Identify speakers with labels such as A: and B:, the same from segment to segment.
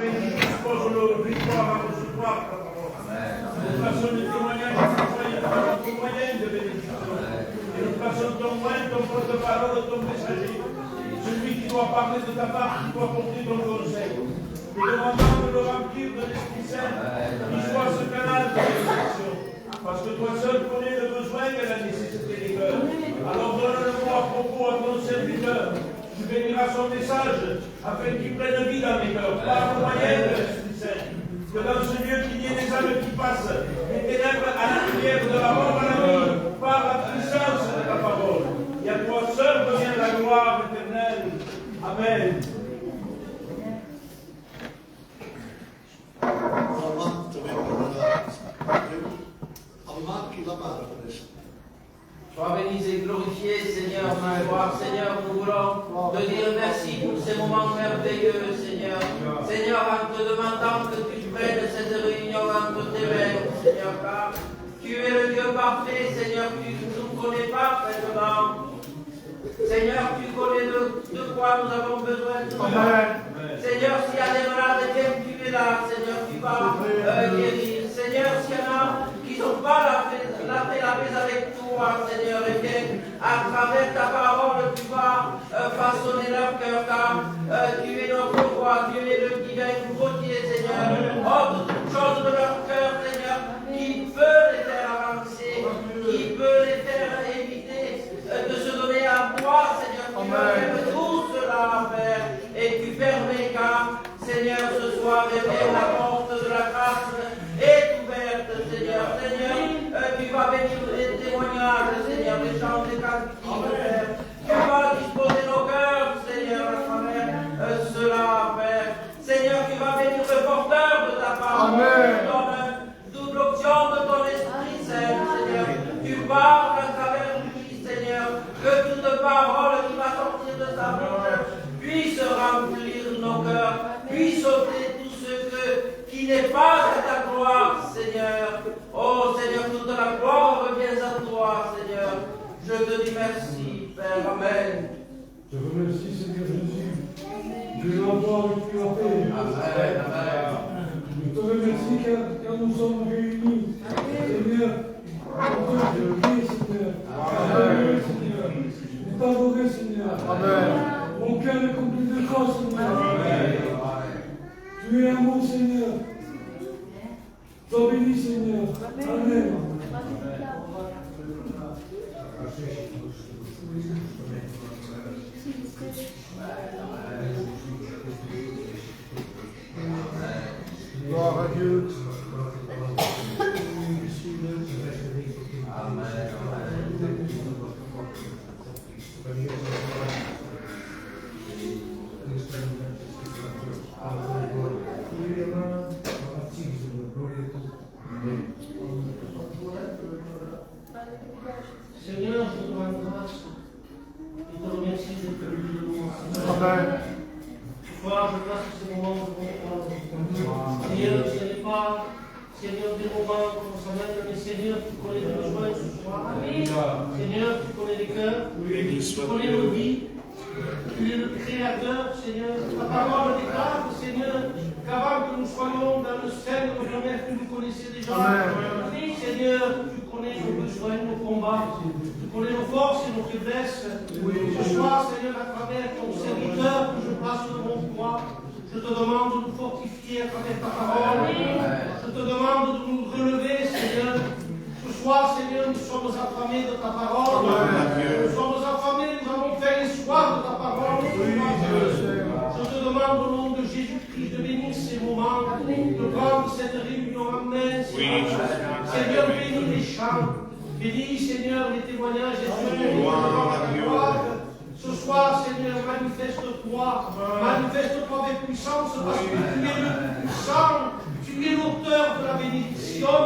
A: Bénis nos esposos nos victoire à recevoir ta parole. Nous passons le témoignage de moyen de bénédiction. Et nous passons ton moyen, ton porte-parole, ton messager. Celui qui doit parler de ta part, qui doit porter ton conseil. Nous demandons de le remplir de l'Esprit Saint, qui soit ce canal de bénédiction. Parce que toi seul connais le besoin et la nécessité des cœurs. Alors donne-le-moi à propos à ton serviteur. Tu béniras son message afin qu'il prenne vie dans les cœurs, par le moyen de l'Esprit Saint. Que dans ce lieu qu'il y ait des âmes qui passent, des ténèbres à la lumière, de la mort à la vie, par la puissance de ta parole. Et à toi seul revient la gloire éternelle. Amen.
B: Sois béni et glorifié, Seigneur, ma gloire. Seigneur, nous voulons te dire merci pour ces moments merveilleux, Seigneur. Seigneur, en te demandant que tu prennes cette réunion entre tes mains, Seigneur, car tu es le Dieu parfait, Seigneur, tu nous connais parfaitement. Seigneur, tu connais de quoi nous avons besoin de toi. Seigneur, s'il y a des malades, viens, tu es là, Seigneur, tu vas guérir. Seigneur, s'il y en a qui n'ont pas la paix avec toi, Seigneur, et bien, à travers ta parole, tu vas façonner leur cœur, car tu es notre roi, tu es le divin routier, Seigneur. Oh, toutes choses de leur cœur, Seigneur, qui peut les faire avancer, qui peut les faire éviter de se donner à toi, Seigneur. Tu permets tout cela à faire, et tu permets, car, Seigneur, ce soir, la porte de la grâce est ouverte, Seigneur. Seigneur, tu vas bénir les témoignages, Seigneur, les chants des cantiques, Père. Tu vas disposer nos cœurs, Seigneur, à travers cela, Père. Seigneur, tu vas bénir le porteur de ta parole. Tu donnes double option de ton Esprit Saint, Seigneur. Tu parles à travers lui, Seigneur, que toute parole qui va sortir de ta bouche puisse remplir nos cœurs, puisse ôter tout ce qui n'est pas à ta gloire, Seigneur. Oh Seigneur, toute la gloire revient à toi, Seigneur. Je te dis merci, Père. Amen.
C: Je vous remercie, Seigneur Jésus. Je l'entends depuis la paix.
B: Amen, amen.
C: Je te remercie car nous sommes réunis. Seigneur, pour te prier, Seigneur. Amen, Seigneur. Pour t'adorer, Seigneur. Amen. Mon cœur est compris de grâce, Seigneur. Amen. Tu es amour, Seigneur. Sois béni, Seigneur. Amen. Gloire à Dieu.
D: Seigneur, je te rends grâce et te remercie d'être venu de nous.
C: Amen.
D: Je grâce à ce moment de bon Seigneur, ce n'est pas, Seigneur, des moments comme ça même, mais Seigneur, tu connais nos besoins ce soir. Seigneur, tu connais les cœurs, tu connais nos vies. Tu es le Créateur, Seigneur. Ta parole déclare, Seigneur, qu'avant que nous soyons dans le sein de notre mère, tu nous connaissais déjà. Amen. Seigneur, tu connais nos besoins, nos combats, tu connais nos forces et nos faiblesses. Ce soir, Seigneur, à travers ton serviteur que je place devant toi, je te demande de nous fortifier à travers ta parole. Je te demande de nous relever, Seigneur. Ce soir, Seigneur, nous sommes affamés de ta parole. Nous sommes affamés, nous avons fait l'espoir de ta parole. Je te demande au nom de Jésus-Christ de bénir ces moments, de prendre cette réunion en main. Seigneur, bénis les chants, bénis, Seigneur, les témoignages et surtout ce soir, Seigneur, manifeste-toi avec puissance, parce que tu es le puissant, tu es l'auteur de la bénédiction,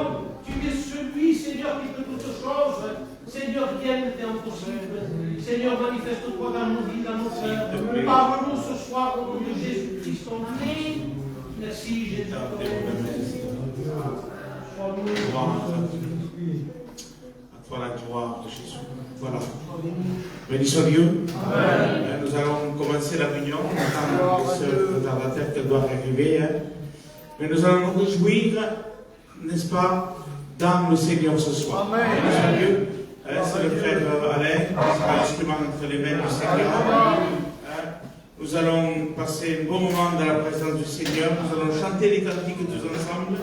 D: tu es celui, Seigneur, qui peut toutes choses. Seigneur, rien n'est impossible. Seigneur, manifeste-toi dans nos vies, dans nos cœurs. Parle-nous ce soir au nom de Jésus-Christ, ton Fils. Merci, Jésus.
E: À toi la gloire de Jésus. Voilà. Béni soit Dieu. Amen. Nous allons commencer la réunion. retardataire qu'elle doit arriver. Hein. Mais nous allons nous réjouir, n'est-ce pas, dans le Seigneur ce soir. Amen. Dieu, c'est le frère Alain, qui sera l'instrument entre les mains du Seigneur. Nous allons passer un bon moment dans la présence du Seigneur. Nous allons chanter les cantiques tous ensemble.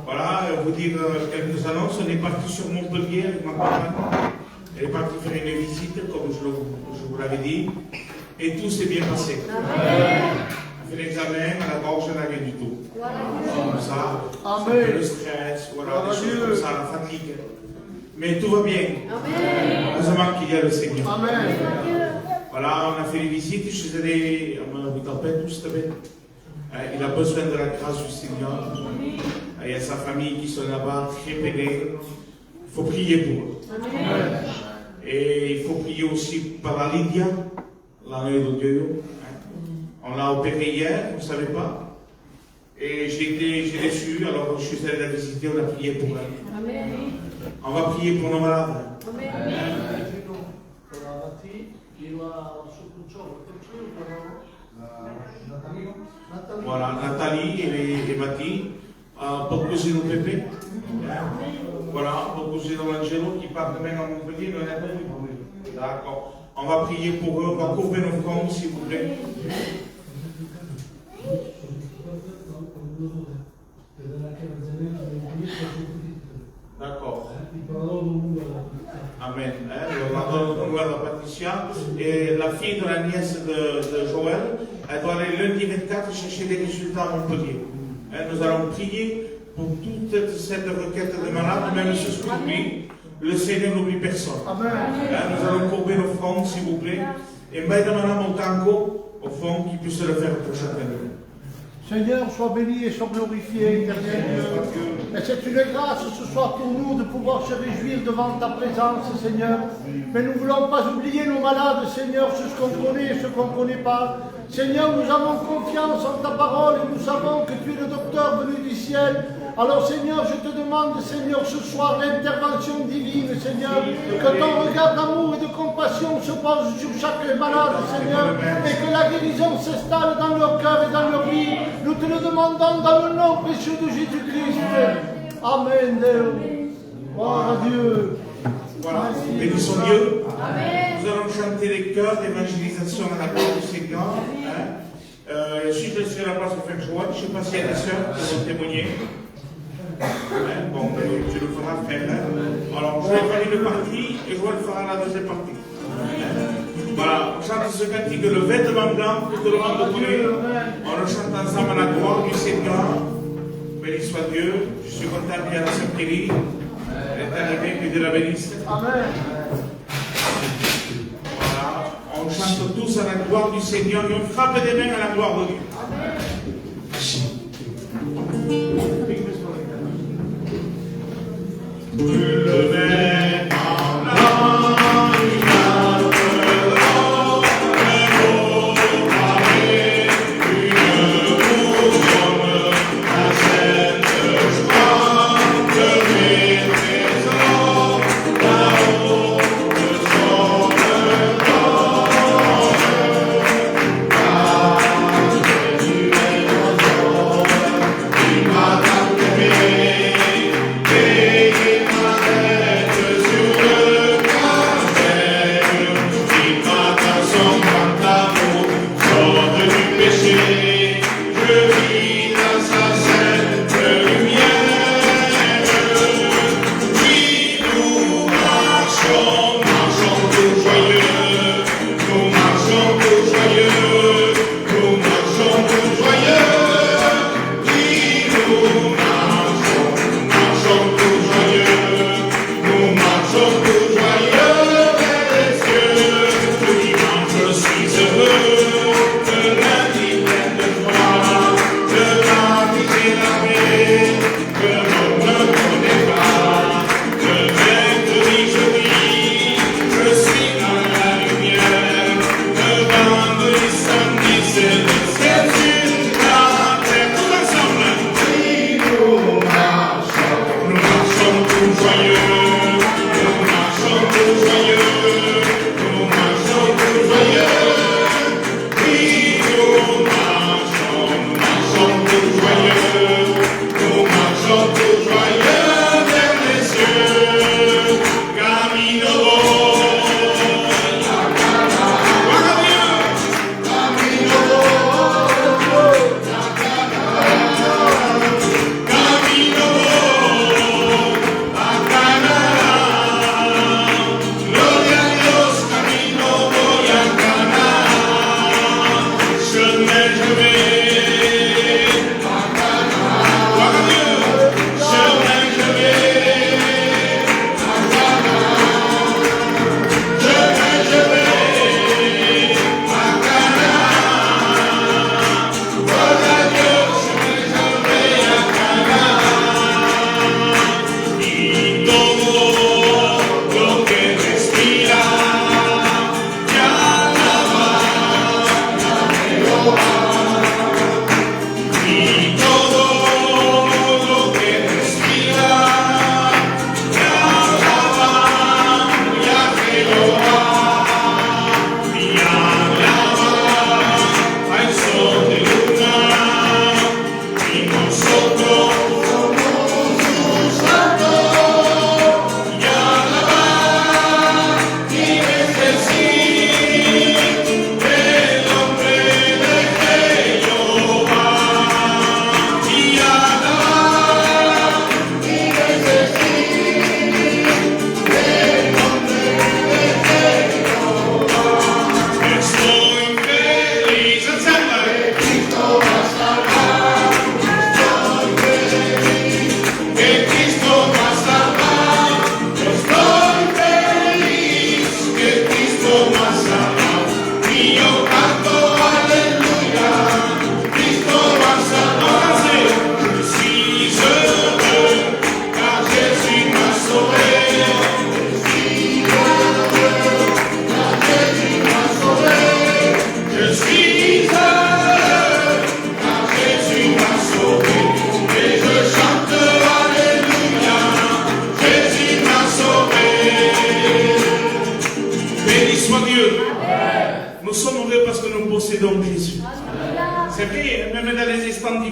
E: Voilà, vous dire quelques annonces. On est parti sur Montpellier avec ma compagne. Elle est partie faire une visite, comme je vous l'avais dit. Et tout s'est bien passé.
F: Amen.
E: On fait l'examen, à la gorge, elle n'a rien du tout. Comme ça,
F: Amen.
E: le stress, voilà, des choses comme ça, la fatigue. Mais tout va bien.
F: Amen.
E: Heureusement qu'il y a le Seigneur.
F: Amen.
E: Voilà, on a fait les visites, je suis allé, vous appelle tout cette bête. Il a besoin de la grâce du Seigneur. Il y a sa famille qui sont là-bas, très peinés. Il faut prier pour eux.
F: Amen.
E: Et il faut prier aussi par la Lydia, l'année de Dieu. On l'a opéré hier, vous ne savez pas. Et j'ai déçu, alors je suis allé la visiter, on a prié pour elle.
F: Amen.
E: On va prier pour nos malades.
F: Amen.
E: Voilà, Nathalie et Mathie, pour Cosino Pepe. Voilà, pour Cosino Angelo qui part demain à Montpellier, mais on n'a pas vu. D'accord. On va prier pour eux, on va couvrir nos comptes, s'il vous plaît. D'accord. Amen. On donne à Patricia. Et la fille de la nièce de Joël, elle doit aller lundi 24 chercher des résultats à Montpellier. Nous allons prier pour toute cette requête de malade, même si ce qu'on oublie, le Seigneur n'oublie personne.
F: Amen.
E: Nous allons courber nos fronts, s'il vous plaît. Et Madame Montango, au fond, qui puisse le faire pour chacun de nous.
F: Seigneur, sois béni et sois glorifié, éternel Dieu. Et c'est une grâce ce soir pour nous de pouvoir se réjouir devant ta présence, Seigneur. Mais nous ne voulons pas oublier nos malades, Seigneur, ce qu'on connaît et ce qu'on ne connaît pas. Seigneur, nous avons confiance en ta parole et nous savons que tu es le docteur venu du ciel. Alors Seigneur, je te demande, Seigneur, ce soir, l'intervention divine, Seigneur, que ton regard d'amour et de compassion se pose sur chaque malade, Seigneur, et que la guérison s'installe dans leur cœur et dans leur vie. Nous te le demandons dans le nom précieux de Jésus-Christ. Amen. Gloire à Dieu.
E: Voilà, bénissons Dieu. Nous allons chanter les chœurs d'évangélisation à la gloire du Seigneur. Si je laisserai la place au frère Joël, je ne sais pas s'il y a des sœurs qui vont témoigner. Bon, tu le feras, frère. Alors, je vais faire une partie et Joël fera la deuxième partie. Voilà, on chante ce cantique, le vêtement blanc, que tout le monde connaît. On le chante ensemble à la gloire du Seigneur. Béni soit Dieu. Je suis content qu'il y ait la sœur Kelly. Elle est arrivée, que Dieu la bénisse.
F: Amen.
E: Voilà, on chante tous à la gloire du Seigneur et on frappe des mains à la gloire de Dieu. Le vêtement blanc, il a le rang, le beau parler, une couronne, la sainte joie, de mes trésors, là-haut, de son regard,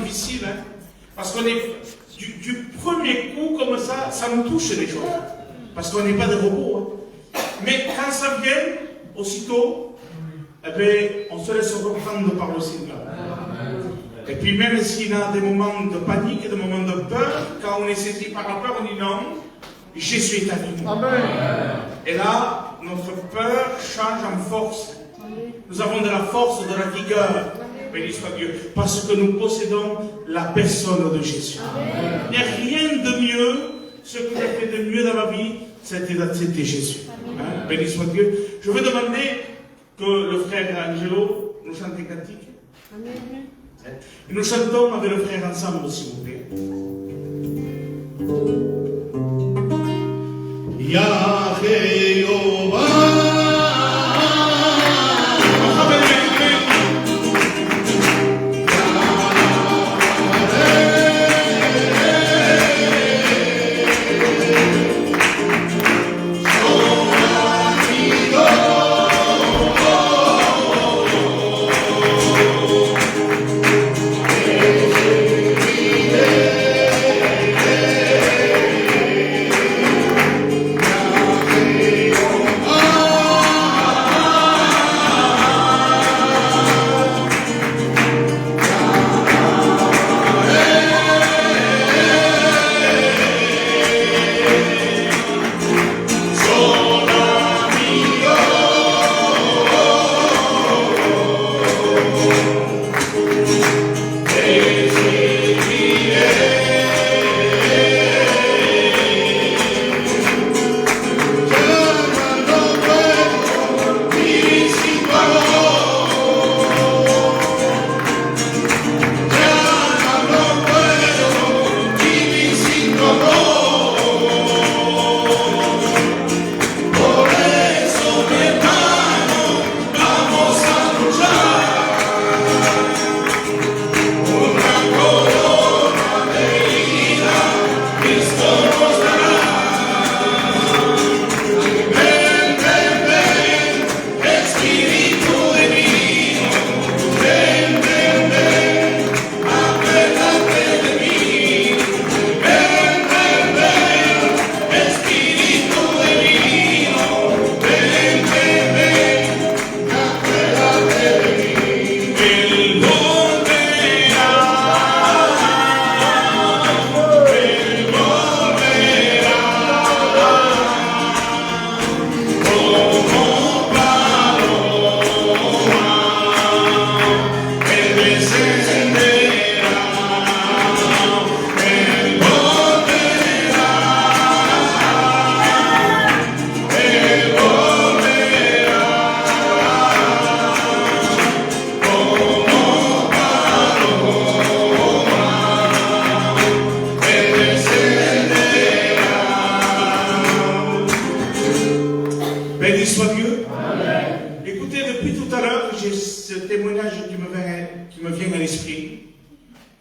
E: difficile, hein, parce qu'on est du premier coup comme ça nous touche les choses. Parce qu'on n'est pas des robots. Hein. Mais quand ça vient, aussitôt, eh bien, on se laisse reprendre par le Seigneur. Et puis même s'il y a des moments de panique, des moments de peur, quand on est saisi par la peur, on dit non, Jésus est avec nous. Amen. Et là, notre peur change en force. Nous avons de la force, de la vigueur. Béni soit Dieu. Parce que nous possédons la personne de Jésus. Amen. Il n'y a rien de mieux. Ce que j'ai fait de mieux dans ma vie, c'était Jésus. Hein? Béni soit Dieu. Je vais demander que le frère Angelo nous chante des cantiques. Amen. Et nous chantons avec le frère ensemble, s'il vous plaît.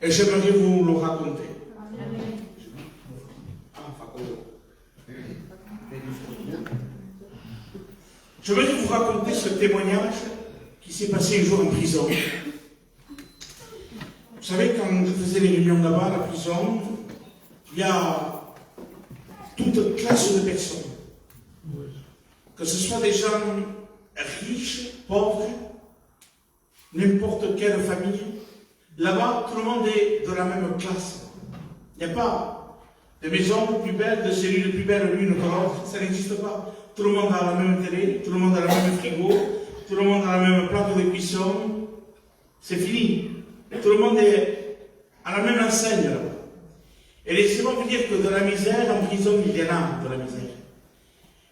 E: Et j'aimerais vous le raconter. J'aimerais vous raconter ce témoignage qui s'est passé un jour en prison. Vous savez, quand je faisais les réunions là-bas à la prison, il y a toute classe de personnes. Que ce soit des gens riches, pauvres, n'importe quelle famille. Là-bas, tout le monde est de la même classe. Il n'y a pas de maisons plus belles, de cellules plus belles l'une que l'autre. Ça n'existe pas. Tout le monde a la même télé, tout le monde a le même frigo, tout le monde a la même plaque de cuisson. C'est fini. Tout le monde est à la même enseigne. Et laissez-moi vous dire que de la misère, en prison, il y en a de la misère.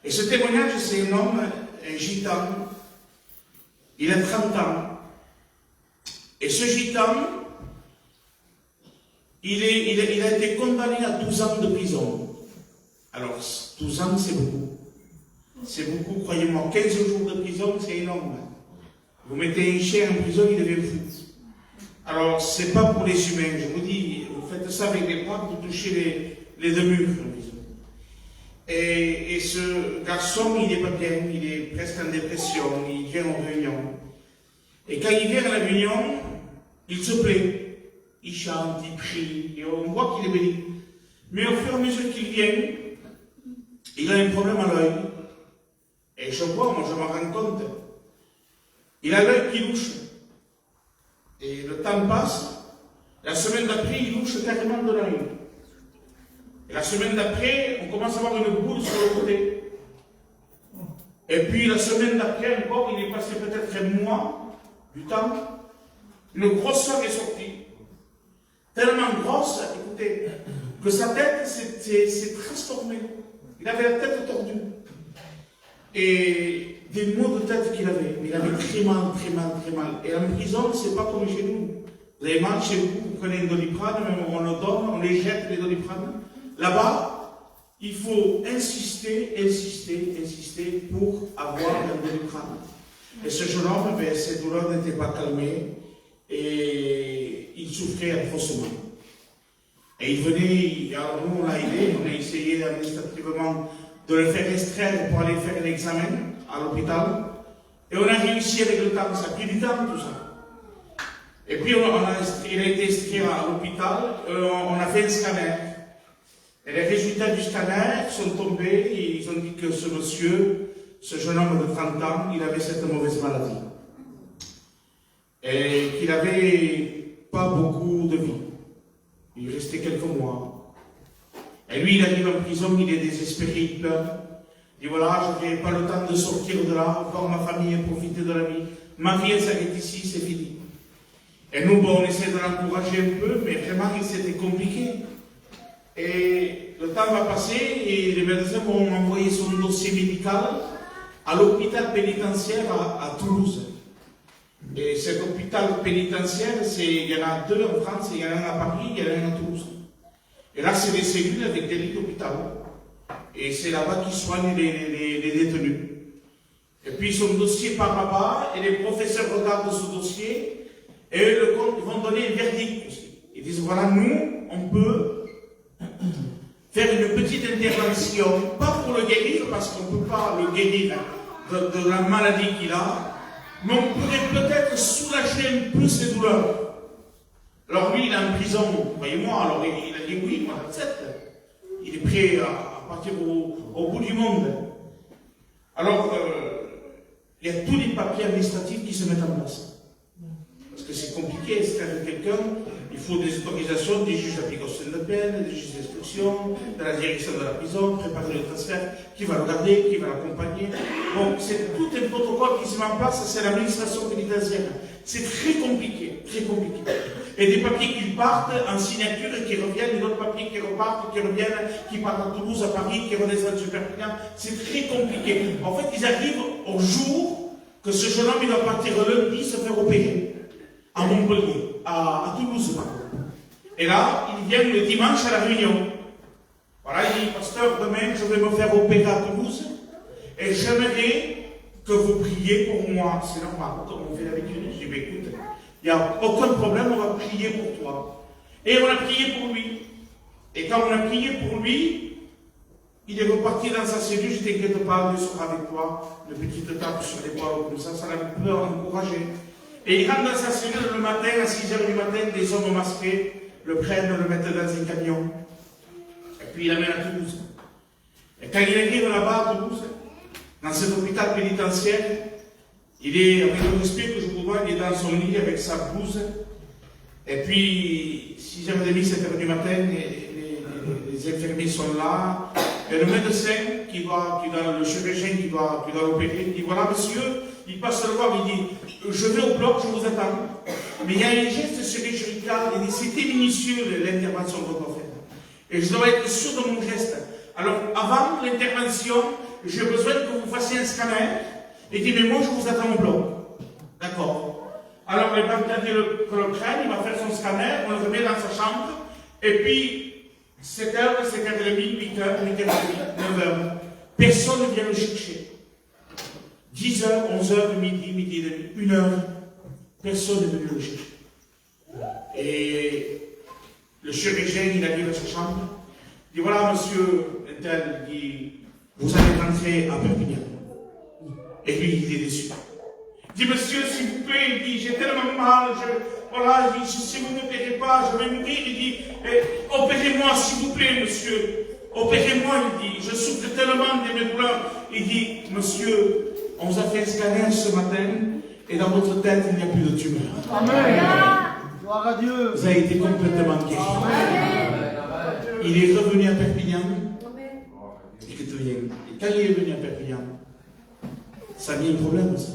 E: Et ce témoignage, c'est un homme, un gitan. Il a 30 ans. Et ce gitan, il a été condamné à 12 ans de prison. Alors, 12 ans, c'est beaucoup. C'est beaucoup, croyez-moi. 15 jours de prison, c'est énorme. Vous mettez un chien en prison, il devient fou. Alors, c'est pas pour les humains. Je vous dis, vous faites ça avec les bras pour toucher les deux murs en prison. Et ce garçon, il n'est pas bien, il est presque en dépression, il vient en réunion. Et quand il vient à la réunion, il se plaît. il chante, il prie, et on voit qu'il est béni. Mais au fur et à mesure qu'il vient, il a un problème à l'œil. Et je vois, moi je m'en rends compte. Il a l'œil qui louche. Et le temps passe. La semaine d'après, il louche carrément de l'œil. Et la semaine d'après, on commence à avoir une boule sur le côté. Et puis la semaine d'après encore, il est passé peut-être un mois du temps. Une grosseur est sortie. Tellement grosse, écoutez, que sa tête s'est transformée. Il avait la tête tordue. Et des maux de tête qu'il avait. Il avait très mal, très mal, très mal. Et en prison, c'est pas comme chez nous. Vous avez mal chez vous, vous prenez une Doliprane, même on le donne, on les jette les Doliprane. Là-bas, il faut insister, insister, insister pour avoir un Doliprane. Et ce jeune homme, ben, ses douleurs n'étaient pas calmées et il souffrait atrocement. Et il venait, alors nous on l'a aidé, on a essayé administrativement de le faire extraire pour aller faire l'examen à l'hôpital. Et on a réussi avec le temps, ça a pris du temps tout ça. Et puis il a été extrait à l'hôpital, on a fait un scanner. Et les résultats du scanner sont tombés et ils ont dit que ce monsieur, ce jeune homme de 30 ans, il avait cette mauvaise maladie. Et qu'il n'avait pas beaucoup de vie. Il restait quelques mois. Et lui, il arrive en prison, il est désespéré, il pleure. Il dit voilà, je n'ai pas le temps de sortir de là, voir ma famille, profiter de la vie. Ma vie, elle s'arrête ici, c'est fini. Et nous, bon, on essaie de l'encourager un peu, mais vraiment, c'était compliqué. Et le temps va passer et les médecins vont envoyer son dossier médical à l'hôpital pénitentiaire à Toulouse. Et cet hôpital pénitentiaire, il y en a deux en France, il y en a un à Paris, il y en a un à Toulouse. Et là, c'est des cellules avec des lits d'hôpital. Et c'est là-bas qu'ils soignent les détenus. Et puis son dossier part là-bas, et les professeurs regardent ce dossier, et eux, ils vont donner un verdict aussi. Ils disent, voilà, nous, on peut faire une petite intervention, pas pour le guérir, parce qu'on ne peut pas le guérir de la maladie qu'il a, mais on pourrait peut-être soulager un peu ses douleurs. Alors lui, il est en prison, voyez-moi, alors il a dit oui, moi j'accepte. Il est prêt à partir au bout du monde. Alors, il y a tous les papiers administratifs qui se mettent en place. Parce que c'est compliqué, extraire quelqu'un, il faut des autorisations des juges d'application de peine, des juges d'instruction, de la direction de la prison, préparer le transfert, qui va le garder, qui va l'accompagner. Bon, c'est tout un protocole qui se met en place, c'est l'administration pénitentiaire. C'est très compliqué, très compliqué. Et des papiers qui partent en signature et qui reviennent, et d'autres papiers qui repartent, qui reviennent, qui partent à Toulouse, à Paris, qui redescendent sur Perpignan. C'est très compliqué. En fait, ils arrivent au jour que ce jeune homme, il va partir lundi se faire opérer. À Montpellier, à Toulouse. Et là, il vient le dimanche à la réunion. Voilà, il dit, pasteur, demain, je vais me faire opérer à Toulouse, et j'aimerais que vous priez pour moi. C'est normal, comme on fait d'habitude. Je dis, mais écoute, il n'y a aucun problème, on va prier pour toi. Et on a prié pour lui. Et quand on a prié pour lui, il est reparti dans sa cellule, je ne t'inquiète pas, Dieu sera avec toi. Une petite tape sur les bras, comme ça l'a un peu encouragé. Et il rentre dans sa cellule le matin, à 6h du matin, des hommes masqués le prennent, le mettent dans un camion. Et puis il l'amène à Toulouse. Et quand il arrive là-bas à Toulouse, dans cet hôpital pénitentiaire, il est, avec le respect que je vous vois, il est dans son lit avec sa blouse. Et puis, 6h30, 7h du matin, les infirmiers sont là. Et le médecin, le chirurgien qui doit l'opérer, il dit, voilà monsieur, il passe le voir, il dit, je vais au bloc, je vous attends. Mais il y a un geste chirurgical, il dit, c'était minutieux l'intervention qu'on doit faire. Et je dois être sûr de mon geste. Alors, avant l'intervention, j'ai besoin que vous fassiez un scanner. Il dit, mais moi, je vous attends au bloc. D'accord. Alors, le banquier que le prenne, il va faire son scanner, on le remet dans sa chambre, et puis, 7h, 7h30, 8h, 8h30, 9h. Personne ne vient le chercher. 10h, 11h, midi, midi et demi, 1h. Personne n'est venu le chercher. Et le chirurgien, il arrive à sa chambre. Il dit, voilà, monsieur Intel, il dit, vous allez rentrer à Perpignan. Et lui, il est déçu. Il dit, monsieur, s'il vous plaît, il dit, j'ai tellement mal, voilà, il dit, si vous ne m'opérez pas, je vais mourir. Il dit, opérez-moi s'il vous plaît, monsieur. Opérez-moi, il dit, je souffre tellement de mes douleurs. Il dit, monsieur, on vous a fait un scanner ce matin, et dans votre tête, il n'y a plus de tumeur.
F: Amen. Gloire à Dieu.
E: Vous avez été complètement guéri. Il est revenu à Perpignan. Écoutez bien. Et quand il est revenu à Perpignan, ça a mis un problème, ça.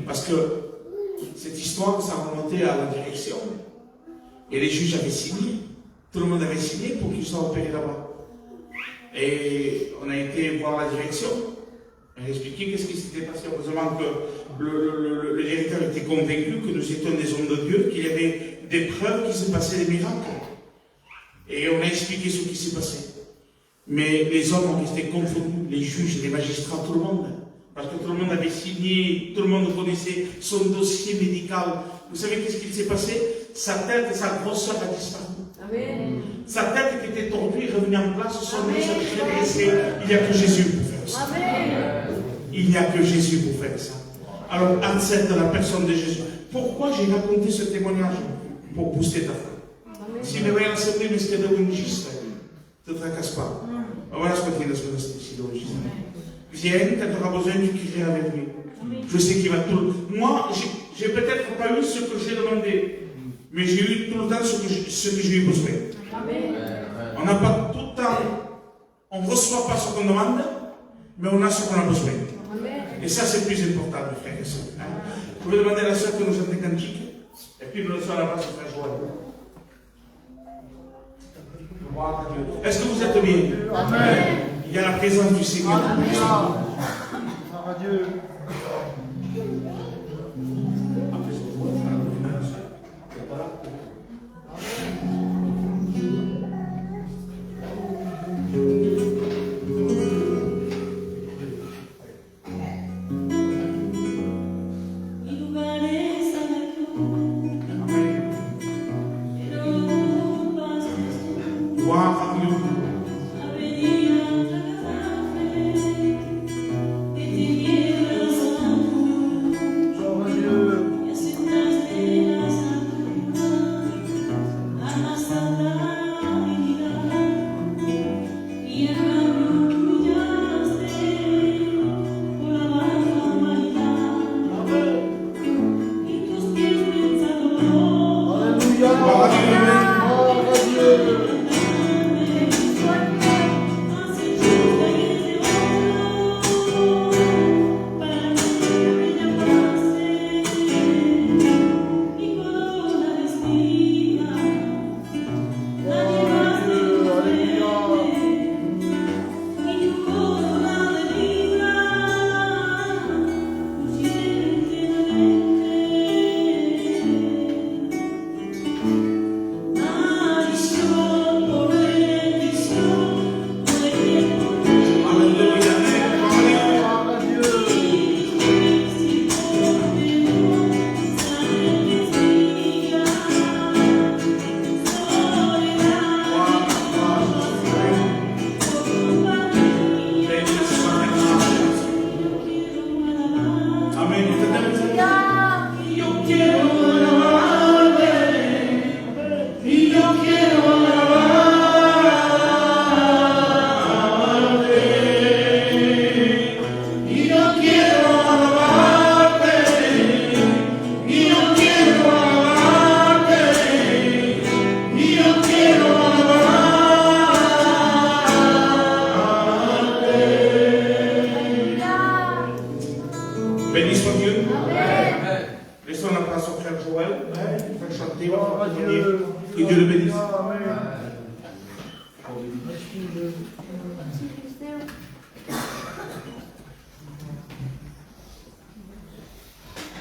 E: Parce que cette histoire, ça remontait à la direction. Et les juges avaient signé. Tout le monde avait signé pour qu'il soit opéré là-bas. Et on a été voir la direction. On a expliqué qu'est-ce qui s'était passé. Heureusement que le directeur était convaincu que nous étions des hommes de Dieu, qu'il y avait des preuves qu'il se passait des miracles. Et on a expliqué ce qui s'est passé. Mais les hommes ont resté confondus, les juges, les magistrats, tout le monde. Parce que tout le monde avait signé, tout le monde connaissait son dossier médical. Vous savez qu'est-ce qui s'est passé? Sa tête et sa grosseur a disparu. Amen. Sa tête qui était tordue est revenue en place, son nez s'est redressé. Il n'y a que Jésus pour faire ça. Amen. Il n'y a que Jésus pour faire ça. Alors, accepte la personne de Jésus. Pourquoi j'ai raconté ce témoignage? Pour booster ta foi. Si me voy a l'assemblée, mais c'est de l'ungiste. Ne te tracasse pas. Voilà ce que tu as ici, l'ungiste. Viens, quand tu auras besoin, tu crieras avec lui. Je sais qu'il va tout. Moi, j'ai peut-être pas eu ce que j'ai demandé, mais j'ai eu tout le temps ce que j'ai eu besoin. On n'a pas tout le temps, on ne reçoit pas ce qu'on demande, mais on a ce qu'on a besoin. Et ça, c'est plus important, mes frères et sœurs. Je vais demander à la sœur que nous chante des cantiques, et puis nous laissons la place au frère Joël. Est-ce que vous êtes bien? Amen. Il y a la présence du Seigneur.
F: Amen. Gloire à Dieu.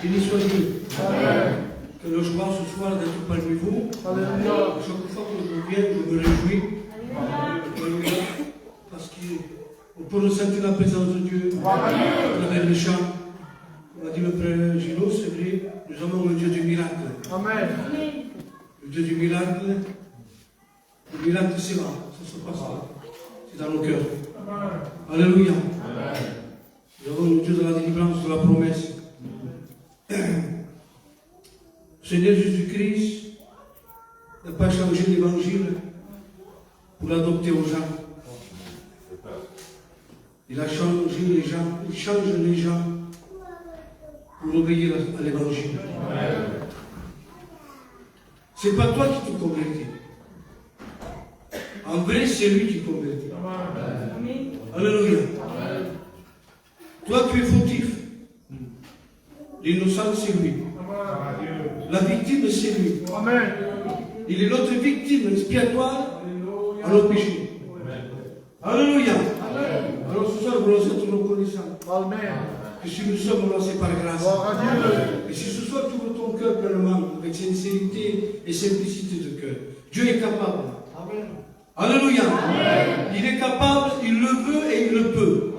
D: Béni soit Dieu. Que le joie ce soir d'être parmi vous. Chaque fois que je viens, je me réjouis. Parce qu'on peut ressentir la présence de Dieu à travers les chants. On a dit le frère Gino, c'est vrai, nous avons le Dieu du miracle. Amen. Le Dieu du miracle, le miracle c'est là, ça se passe là. C'est dans nos cœurs. Alléluia. Nous avons le Dieu de la délivrance, de la promesse.
G: Seigneur Jésus-Christ n'a pas changé l'évangile pour l'adopter aux gens. Il a changé les gens, il change les gens pour obéir à l'évangile. C'est pas toi qui te convertis. En vrai, c'est lui qui convertit. Alléluia. Toi, tu es fautif. L'innocent, c'est lui. La victime, c'est lui. Il est notre victime expiatoire à nos péchés. Alléluia. Alors ce soir, nous allons être reconnaissants. Que si nous sommes lancés par grâce. Et si ce soir tu ouvres ton cœur pleinement, avec sincérité et simplicité de cœur, Dieu est capable. Alléluia. Il est capable, il le veut et il le peut.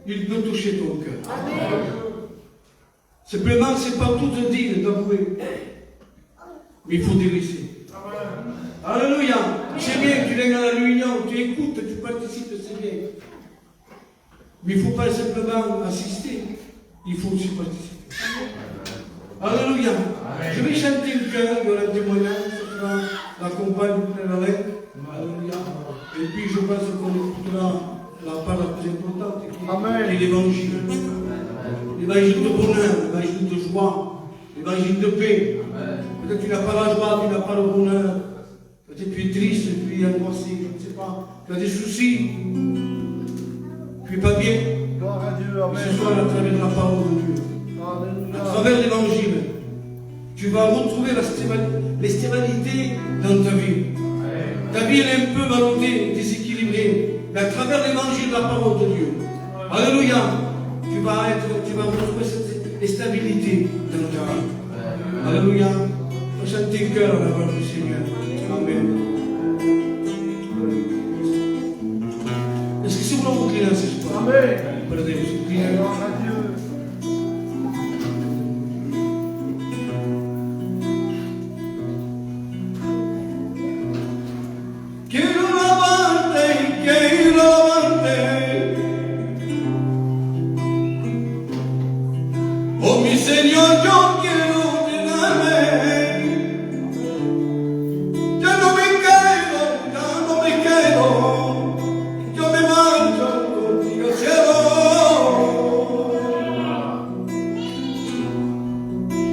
G: Il peut toucher ton cœur. Simplement, c'est pas tout de dire, d'avouer. Mais il faut délaisser. Alléluia. C'est bien, tu viens à la réunion, tu écoutes, tu participes, c'est bien. Mais il ne faut pas simplement assister, il faut aussi participer. Alléluia. Je vais chanter le cœur, il y aura un témoignage, ce sera la compagne de la lettre. Alléluia. Et puis je pense qu'on écoutera la part la plus importante qui est l'évangile. L'évangile de bonheur, l'évangile de joie, l'évangile de paix. Peut-être que tu n'as pas la joie, tu n'as pas le bonheur. Peut-être que tu es triste, tu es angoissé, je ne sais pas. Tu as des soucis. Tu n'es pas bien. Mais ce soir, à travers la parole de Dieu, à travers l'évangile, tu vas retrouver la stabilité dans ta vie. Ta vie elle est un peu ballottée, déséquilibrée. Mais à travers l'évangile, la parole de Dieu, alléluia, tu vas retrouver cette stabilité dans ta vie. Alléluia. Chantez le cœur à la voix du Seigneur. Amen. Est-ce que si vous l'envoyez dans ce soir? Amen. Prenez-vous prière.
H: Oh mi Señor, yo quiero llenarme. Ya no me quedo, yo me marcho contigo al cielo.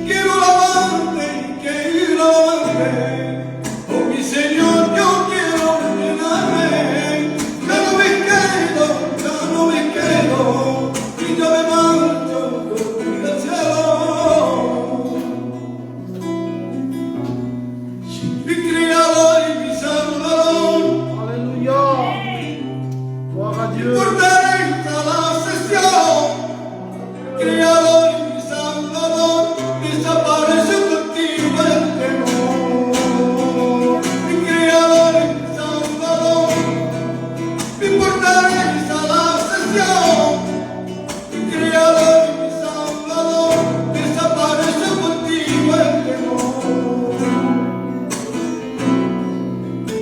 H: Quiero lavarte, oh mi Señor, yo quiero llenarme. Ya no me quedo, y yo me marcho contigo al cielo. Mi Creador y mi Salvador, portaré a la sesión. Creador y mi Salvador, desaparece contigo el temor. Mi Creador y mi Salvador, me portaré a la sesión. Mi Creador y mi Salvador, desaparece contigo el temor.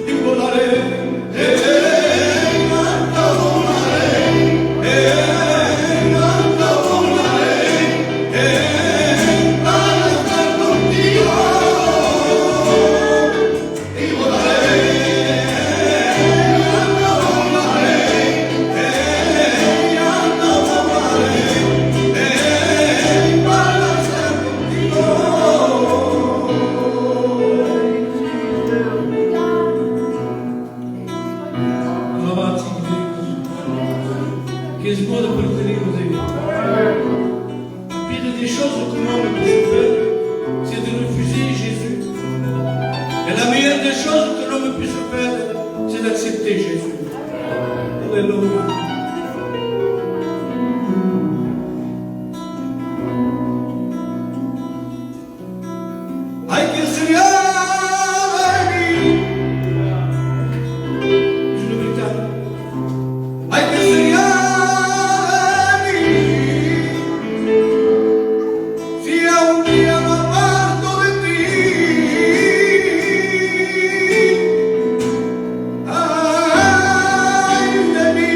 H: Y volaré, alta volaré, para estar contigo. Y volaré, alta volaré, para estar contigo.
G: Alabati Dieu, qu'est-ce beau de préférer aux amis. La pire des choses que l'homme peut faire, c'est de refuser Jésus. Et la meilleure des choses que l'homme puisse faire, c'est d'accepter Jésus. Alléluia.
H: Hay que enseñar a mí.
G: Je le véritable.
H: Hay que enseñar a mí. Si a un día me aparto de ti, ay de mí,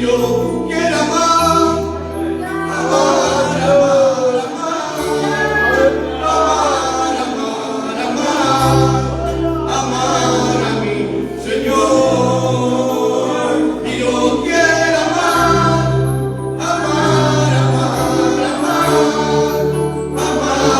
H: yo quiero amar, amar, amar, amar, amar, amar, amar a mi Señor. Y yo quiero amar, amar, amar, amar, amar, amar, amar.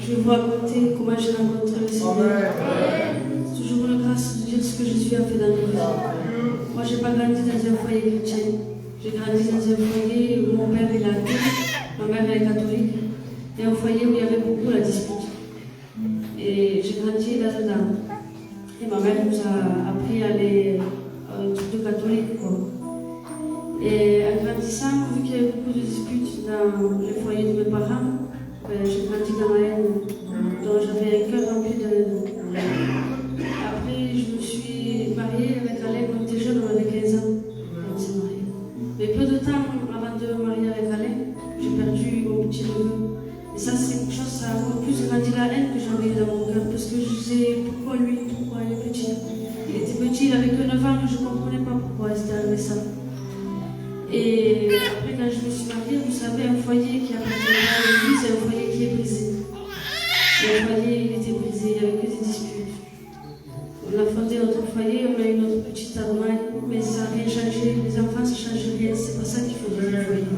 I: Je vous raconter comment j'ai rencontré le Seigneur. C'est toujours une grâce de dire ce que Jésus a fait dans nos vies. Moi, je n'ai pas grandi dans un foyer chrétien. J'ai grandi dans un foyer où mon père est athée, ma mère est catholique, et un foyer où il y avait beaucoup la dispute. Et j'ai grandi là-dedans. Et ma mère nous a appris à aller à un truc de catholique, quoi. Et en grandissant, vu qu'il y avait beaucoup de disputes dans les foyers de mes parents, j'ai grandi dans la haine, donc j'avais un cœur rempli de haine. Après, je me suis mariée avec Alain, on était jeunes, on avait 15 ans, on s'est mariés. Mais peu de temps avant de me marier avec Alain, j'ai perdu mon petit neveu. Et ça, c'est quelque chose, ça a encore plus grandi la haine que j'avais dans mon cœur, parce que je disais, pourquoi lui, pourquoi il est petit? Il était petit, il avait que 9 ans, je ne comprenais pas pourquoi il s'était arrivé ça. Et après, quand je me suis mariée, vous savez, un foyer qui appartient à l'église, c'est un foyer qui est brisé. Et le foyer, il était brisé, il n'y avait que des disputes. On a fondé notre foyer, on a eu notre petite Allemagne, mais ça n'a rien changé. Les enfants, ça ne change rien, c'est pas ça qu'il faut dans le foyer.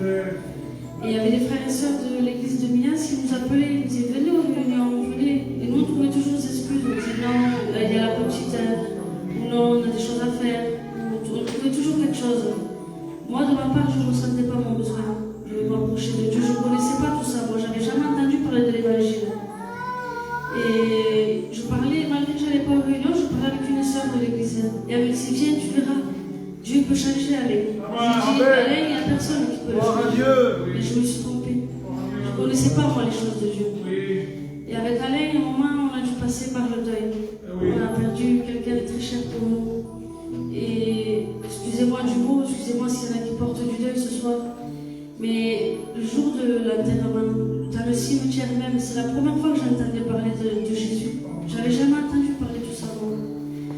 I: Et il y avait des frères et sœurs de l'église de Minas qui nous appelaient, ils nous disaient venez aux réunions, venez. Et nous, on trouvait toujours des excuses, on disait non, il y a la petite, ou non, on a des choses à faire. On trouvait toujours quelque chose. Moi, de ma part, je ne ressentais pas mon besoin de m'approcher de Dieu. Je ne connaissais pas tout ça. Moi, je n'avais jamais entendu parler de l'évangile. Et je parlais, malgré que je n'allais pas aux réunions, je parlais avec une sœur de l'église. Et elle me disait, viens, tu verras. Dieu peut changer Alain. J'ai dit, Alain, il n'y a personne qui peut le changer. Et je me suis trompée. Je ne connaissais pas, moi, les choses de Dieu. Et avec Alain, à un moment, on a dû passer par le deuil. On a perdu quelqu'un de très cher pour nous. Et excusez-moi du mot, excusez-moi s'il y en a qui portent du deuil ce soir, mais le jour de l'enterrement, dans le cimetière même, c'est la première fois que j'entendais parler de Jésus. J'avais jamais entendu parler de ça.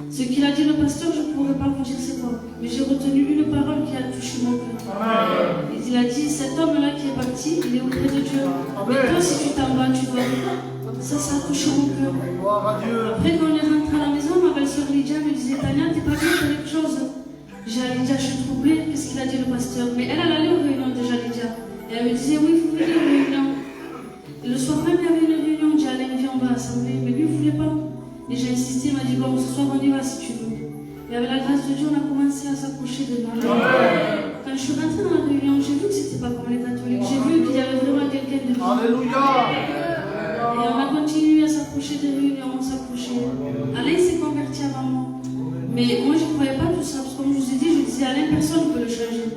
I: Ce qu'il a dit le pasteur, je ne pourrais pas vous dire c'est quoi, mais j'ai retenu une parole qui a touché mon cœur. Il a dit, cet homme-là qui est parti, il est auprès de Dieu. Mais toi, si tu t'en vas, tu dois. Ça a touché mon cœur. Après, quand on est rentré à la maison, ma belle-sœur Lydia me disait, Tania, t'es pas bien, t'as quelque chose. J'ai dit, Lydia, je suis troublée, qu'est-ce qu'il a dit le pasteur? Mais elle allait aux réunions déjà, Lydia. Et elle me disait, oui, vous venez aux réunions. Et le soir même, il y avait une réunion, j'ai dit, allez, viens, on va assembler. Mais lui, il ne voulait pas. Et j'ai insisté, il m'a dit, bon, ce soir, on y va si tu veux. Et avec la grâce de Dieu, on a commencé à s'approcher de nous. Quand je suis rentrée dans la réunion, j'ai vu que c'était c'est pas comme les catholiques. J'ai vu qu'il y avait vraiment quelqu'un de vivant.
F: Alléluia.
I: Et on a continué à s'approcher des réunions, on s'approchait. Alain s'est converti avant moi. Mais moi, je ne croyais pas tout ça, parce que comme je vous ai dit, je disais Alain, personne ne peut le changer.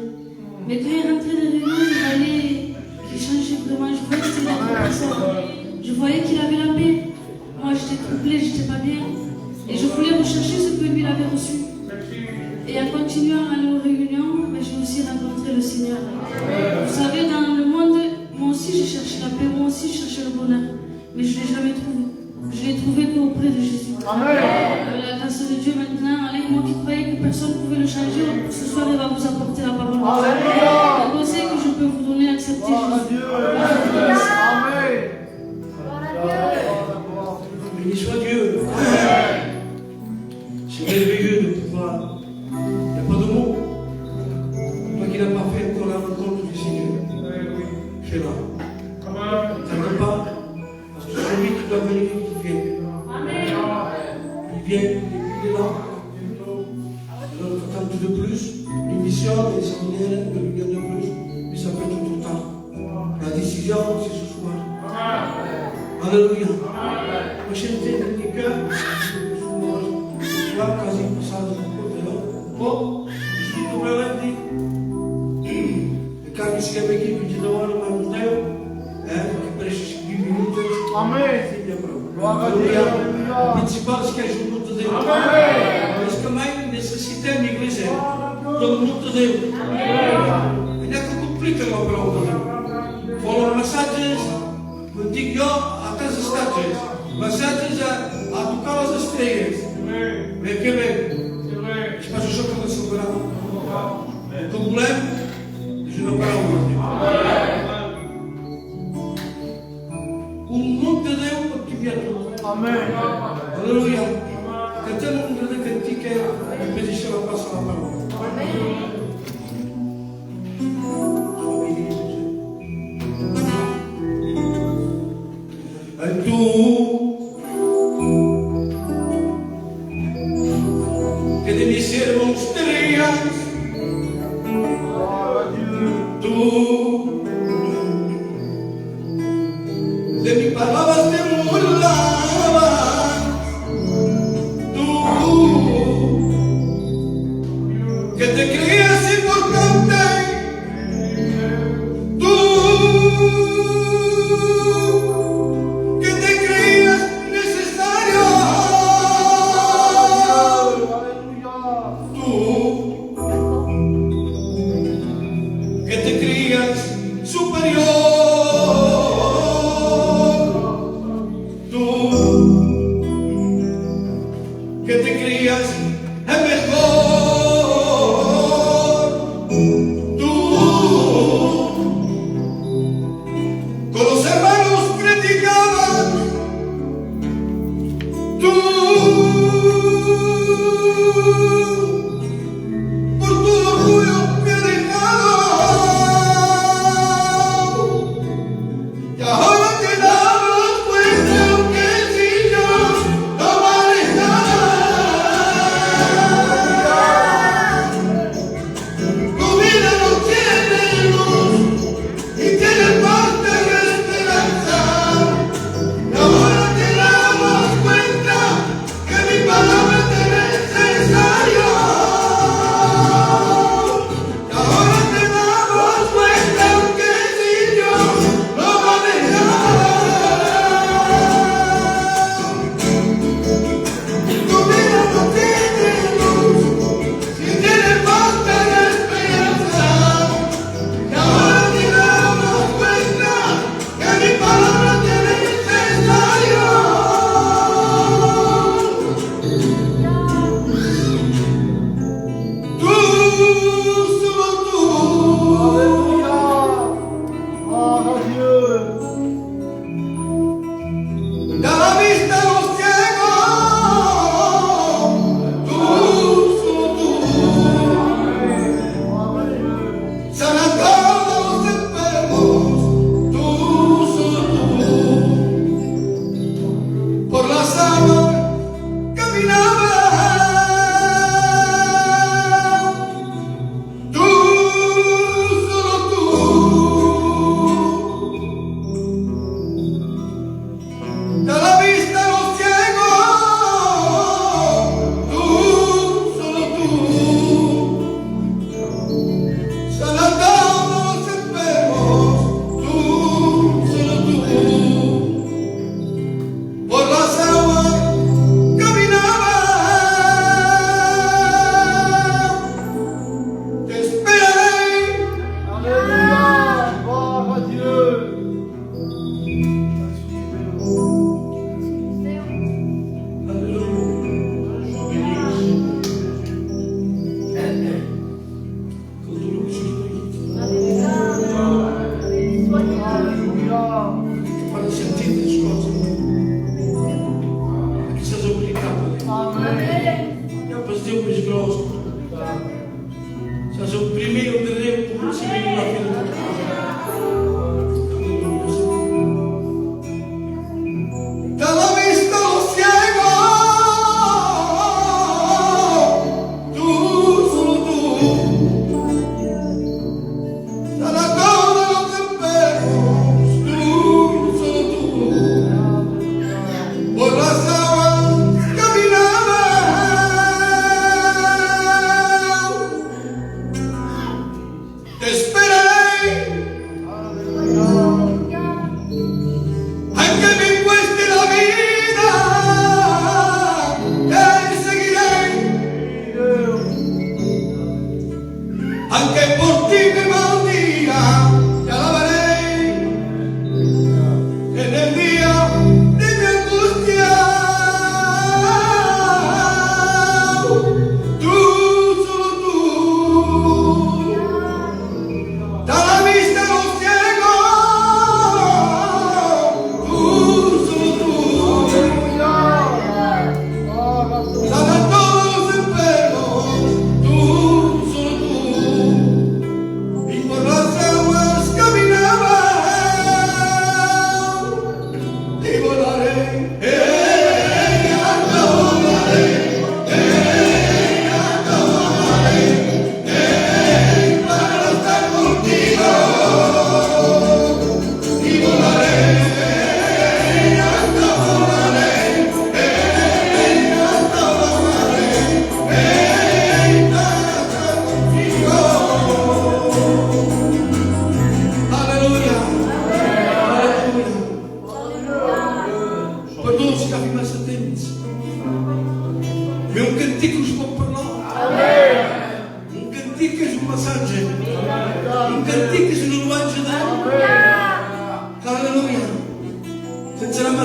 I: Mais quand il rentrait des réunions, il allait, qu'il changeait vraiment. Je voyais que c'était une autre personne. Je voyais qu'il avait la paix. Moi, j'étais troublée, j'étais pas bien. Et je voulais rechercher ce que lui il avait reçu. Et en continuant à aller aux réunions, j'ai aussi rencontré le Seigneur. Vous savez, dans le monde, moi aussi j'ai cherché la paix, moi aussi j'ai cherché le bonheur. Mais je ne l'ai jamais trouvé. Je l'ai trouvé qu'auprès de Jésus.
F: Amen.
I: Avec la grâce de Dieu maintenant, Alain, moi qui croyais que personne ne pouvait le changer, ce soir il va vous apporter la parole.
F: Alléluia.
I: Le conseil que je peux vous donner, acceptez Jésus.
F: Amen.
G: Béni soit Dieu. C'est merveilleux de pouvoir. Il n'y a pas de mots. Toi qui n'as pas fait encore la rencontre du Seigneur, fais-la. T'attends pas. Parce que celui qui doit venir, il vient. Il vient, il est là. Alors t'attends tout de plus. L'émission, les séminaires, le million de plus. Mais ça peut être tout le temps. La décision, c'est ce soir. Alléluia. Moi, j'étais dans les cœurs. Là, quasi passado do cordeiro. Bom, escuta o meu aqui. E cá que chega aqui, pedindo a hora, mas não deu. Que preste 20 minutos.
F: Amém. Glória a Deus.
G: Principal que ajuda muito Deus.
F: Amém.
G: Mas também necessitamos de igreja. Todo mundo Deus. Ainda que complica uma prova. Foram massagens. Não digo eu, até as estátuas. Massagens a tocar as estrelas. Mais que je passe au choc de son bras. Comme vous l'aimez, je ne parle pas. Nom de Deus que via tudo.
F: Amém.
G: Aleluia. Cantando um grande cantico e pedimos a passar a palavra.
H: Por tu orgullo me ha dejado.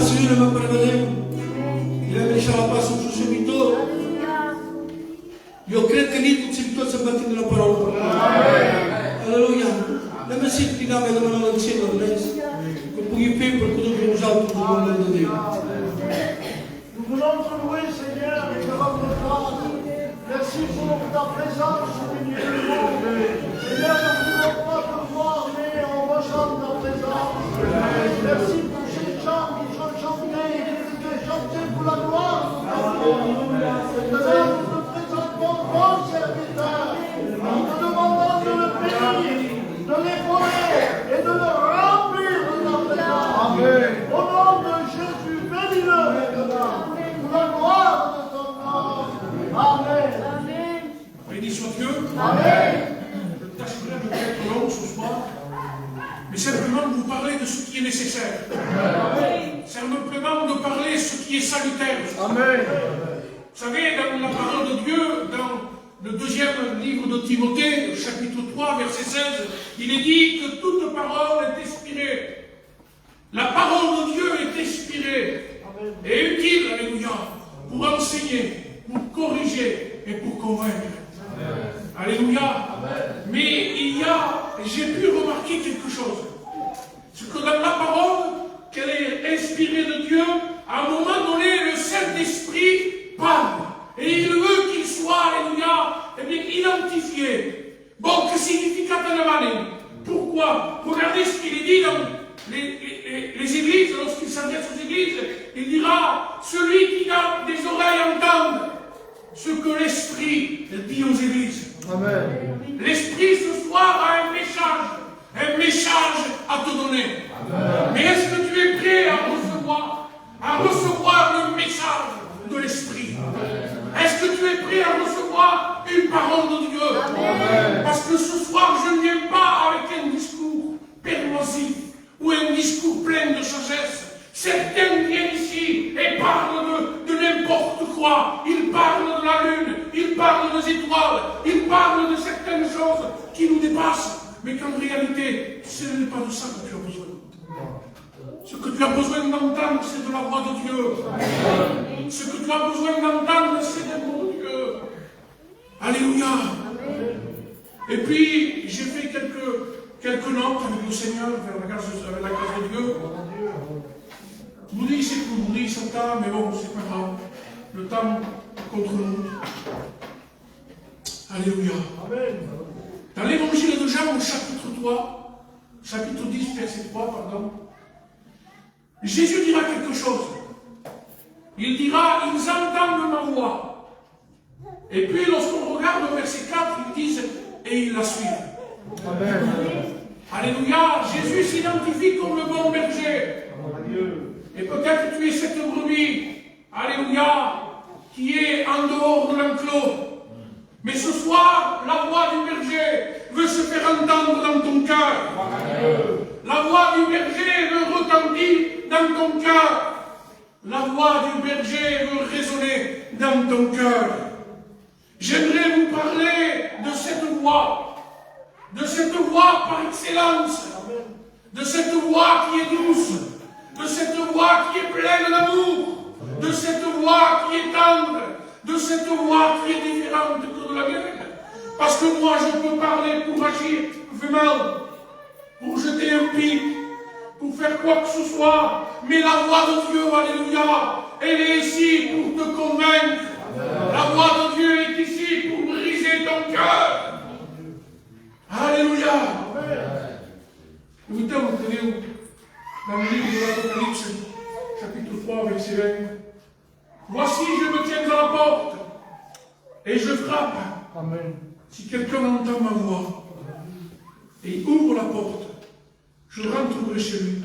G: Signore ma prevedemo. Il lascia la pace sul suo servitore. Io credo che lì tutti i servitori si battono nella parola. Alleluia. La mia settimana mi dà una lezione adesso. Che poi il tempo che dobbiamo usare tutto il mondo di Dio.
F: Nous voulons te louer, Seigneur, et te rendre grâce. Merci pour ta présence au milieu du monde. Seigneur, nous ne voulons pas te voir, mais on ressent ta présence. Merci pour ces chants qui sont chantés, qui sont chantés pour la gloire de ton nom. Seigneur, nous te présentons ton serviteur. Nous te demandons de le bénir, de l'épauler et de le remplir de ta présence. Amen. Au nom de Jésus, bénis-le maintenant. Pour la gloire de ton nom. Amen.
A: Béni soit Dieu.
F: Amen.
A: Je ne tâcherai pas de être long ce soir, mais simplement de vous parler de ce qui est nécessaire. Simplement de parler de ce qui est salutaire.
F: Amen.
A: Vous savez, dans la parole de Dieu, dans le deuxième livre de Timothée, chapitre 3, verset 16, il est dit que toute parole est inspirée. La parole de Dieu est inspirée et utile, alléluia, pour enseigner, pour corriger et pour convaincre. Alléluia. Mais j'ai pu remarquer quelque chose. C'est que dans la parole, qu'elle est inspirée de Dieu, à un moment donné, le Saint-Esprit parle. Et il veut qu'il soit, alléluia, identifié. Bon, que signifie Catalamane? Pourquoi? Regardez ce qu'il est dit dans les églises, lorsqu'il s'adresse aux églises, il dira, celui qui a des oreilles entende ce que l'Esprit dit aux églises. Amen. L'Esprit ce soir a un message à te donner. Amen. Mais est-ce que tu es prêt à recevoir le message de l'Esprit? Est-ce que tu es prêt à recevoir une parole de Dieu? Amen. Parce que ce soir, je ne viens pas avec un discours persuasif ou un discours plein de sagesse. Certains viennent ici et parlent de n'importe quoi. Ils parlent de la lune, ils parlent des étoiles, ils parlent de certaines choses qui nous dépassent. Mais qu'en réalité, ce n'est pas de ça que tu as besoin. Ce que tu as besoin d'entendre, c'est de la voix de Dieu. Ce que tu as besoin d'entendre, c'est des mots de Dieu. Alléluia. Et puis, j'ai fait quelques notes avec le Seigneur, avec la grâce de Dieu. Vous dites, c'est cool, vous dites, c'est temps, mais bon, c'est pas grave. Le temps contre nous. Alléluia. Amen. Dans l'évangile de Jean, au chapitre 10, verset 3, pardon, Jésus dira quelque chose. Il dira, ils entendent ma voix. Et puis, lorsqu'on regarde au verset 4, ils disent, et ils la suivent. Amen. Alléluia. Jésus s'identifie comme le bon berger. Et peut-être que tu es cette brebis, alléluia, qui est en dehors de l'enclos. Mais ce soir, la voix du berger veut se faire entendre dans ton cœur. La voix du berger veut retentir dans ton cœur. La voix du berger veut résonner dans ton cœur. J'aimerais vous parler de cette voix par excellence, de cette voix qui est douce, de cette voix qui est pleine d'amour, de cette voix qui est tendre, de cette voix qui est différente que de la mienne. Parce que moi, je peux parler pour agir vraiment, pour jeter un pic, pour faire quoi que ce soit, mais la voix de Dieu, alléluia, elle est ici pour te convaincre. La voix de Dieu est ici pour briser ton cœur. Alléluia. Nous étions dans le livre de l'Apocalypse, chapitre 3, verset 20. Voici, je me tiens à la porte et je frappe. Amen. Si quelqu'un entend ma voix et ouvre la porte, je rentrerai chez lui,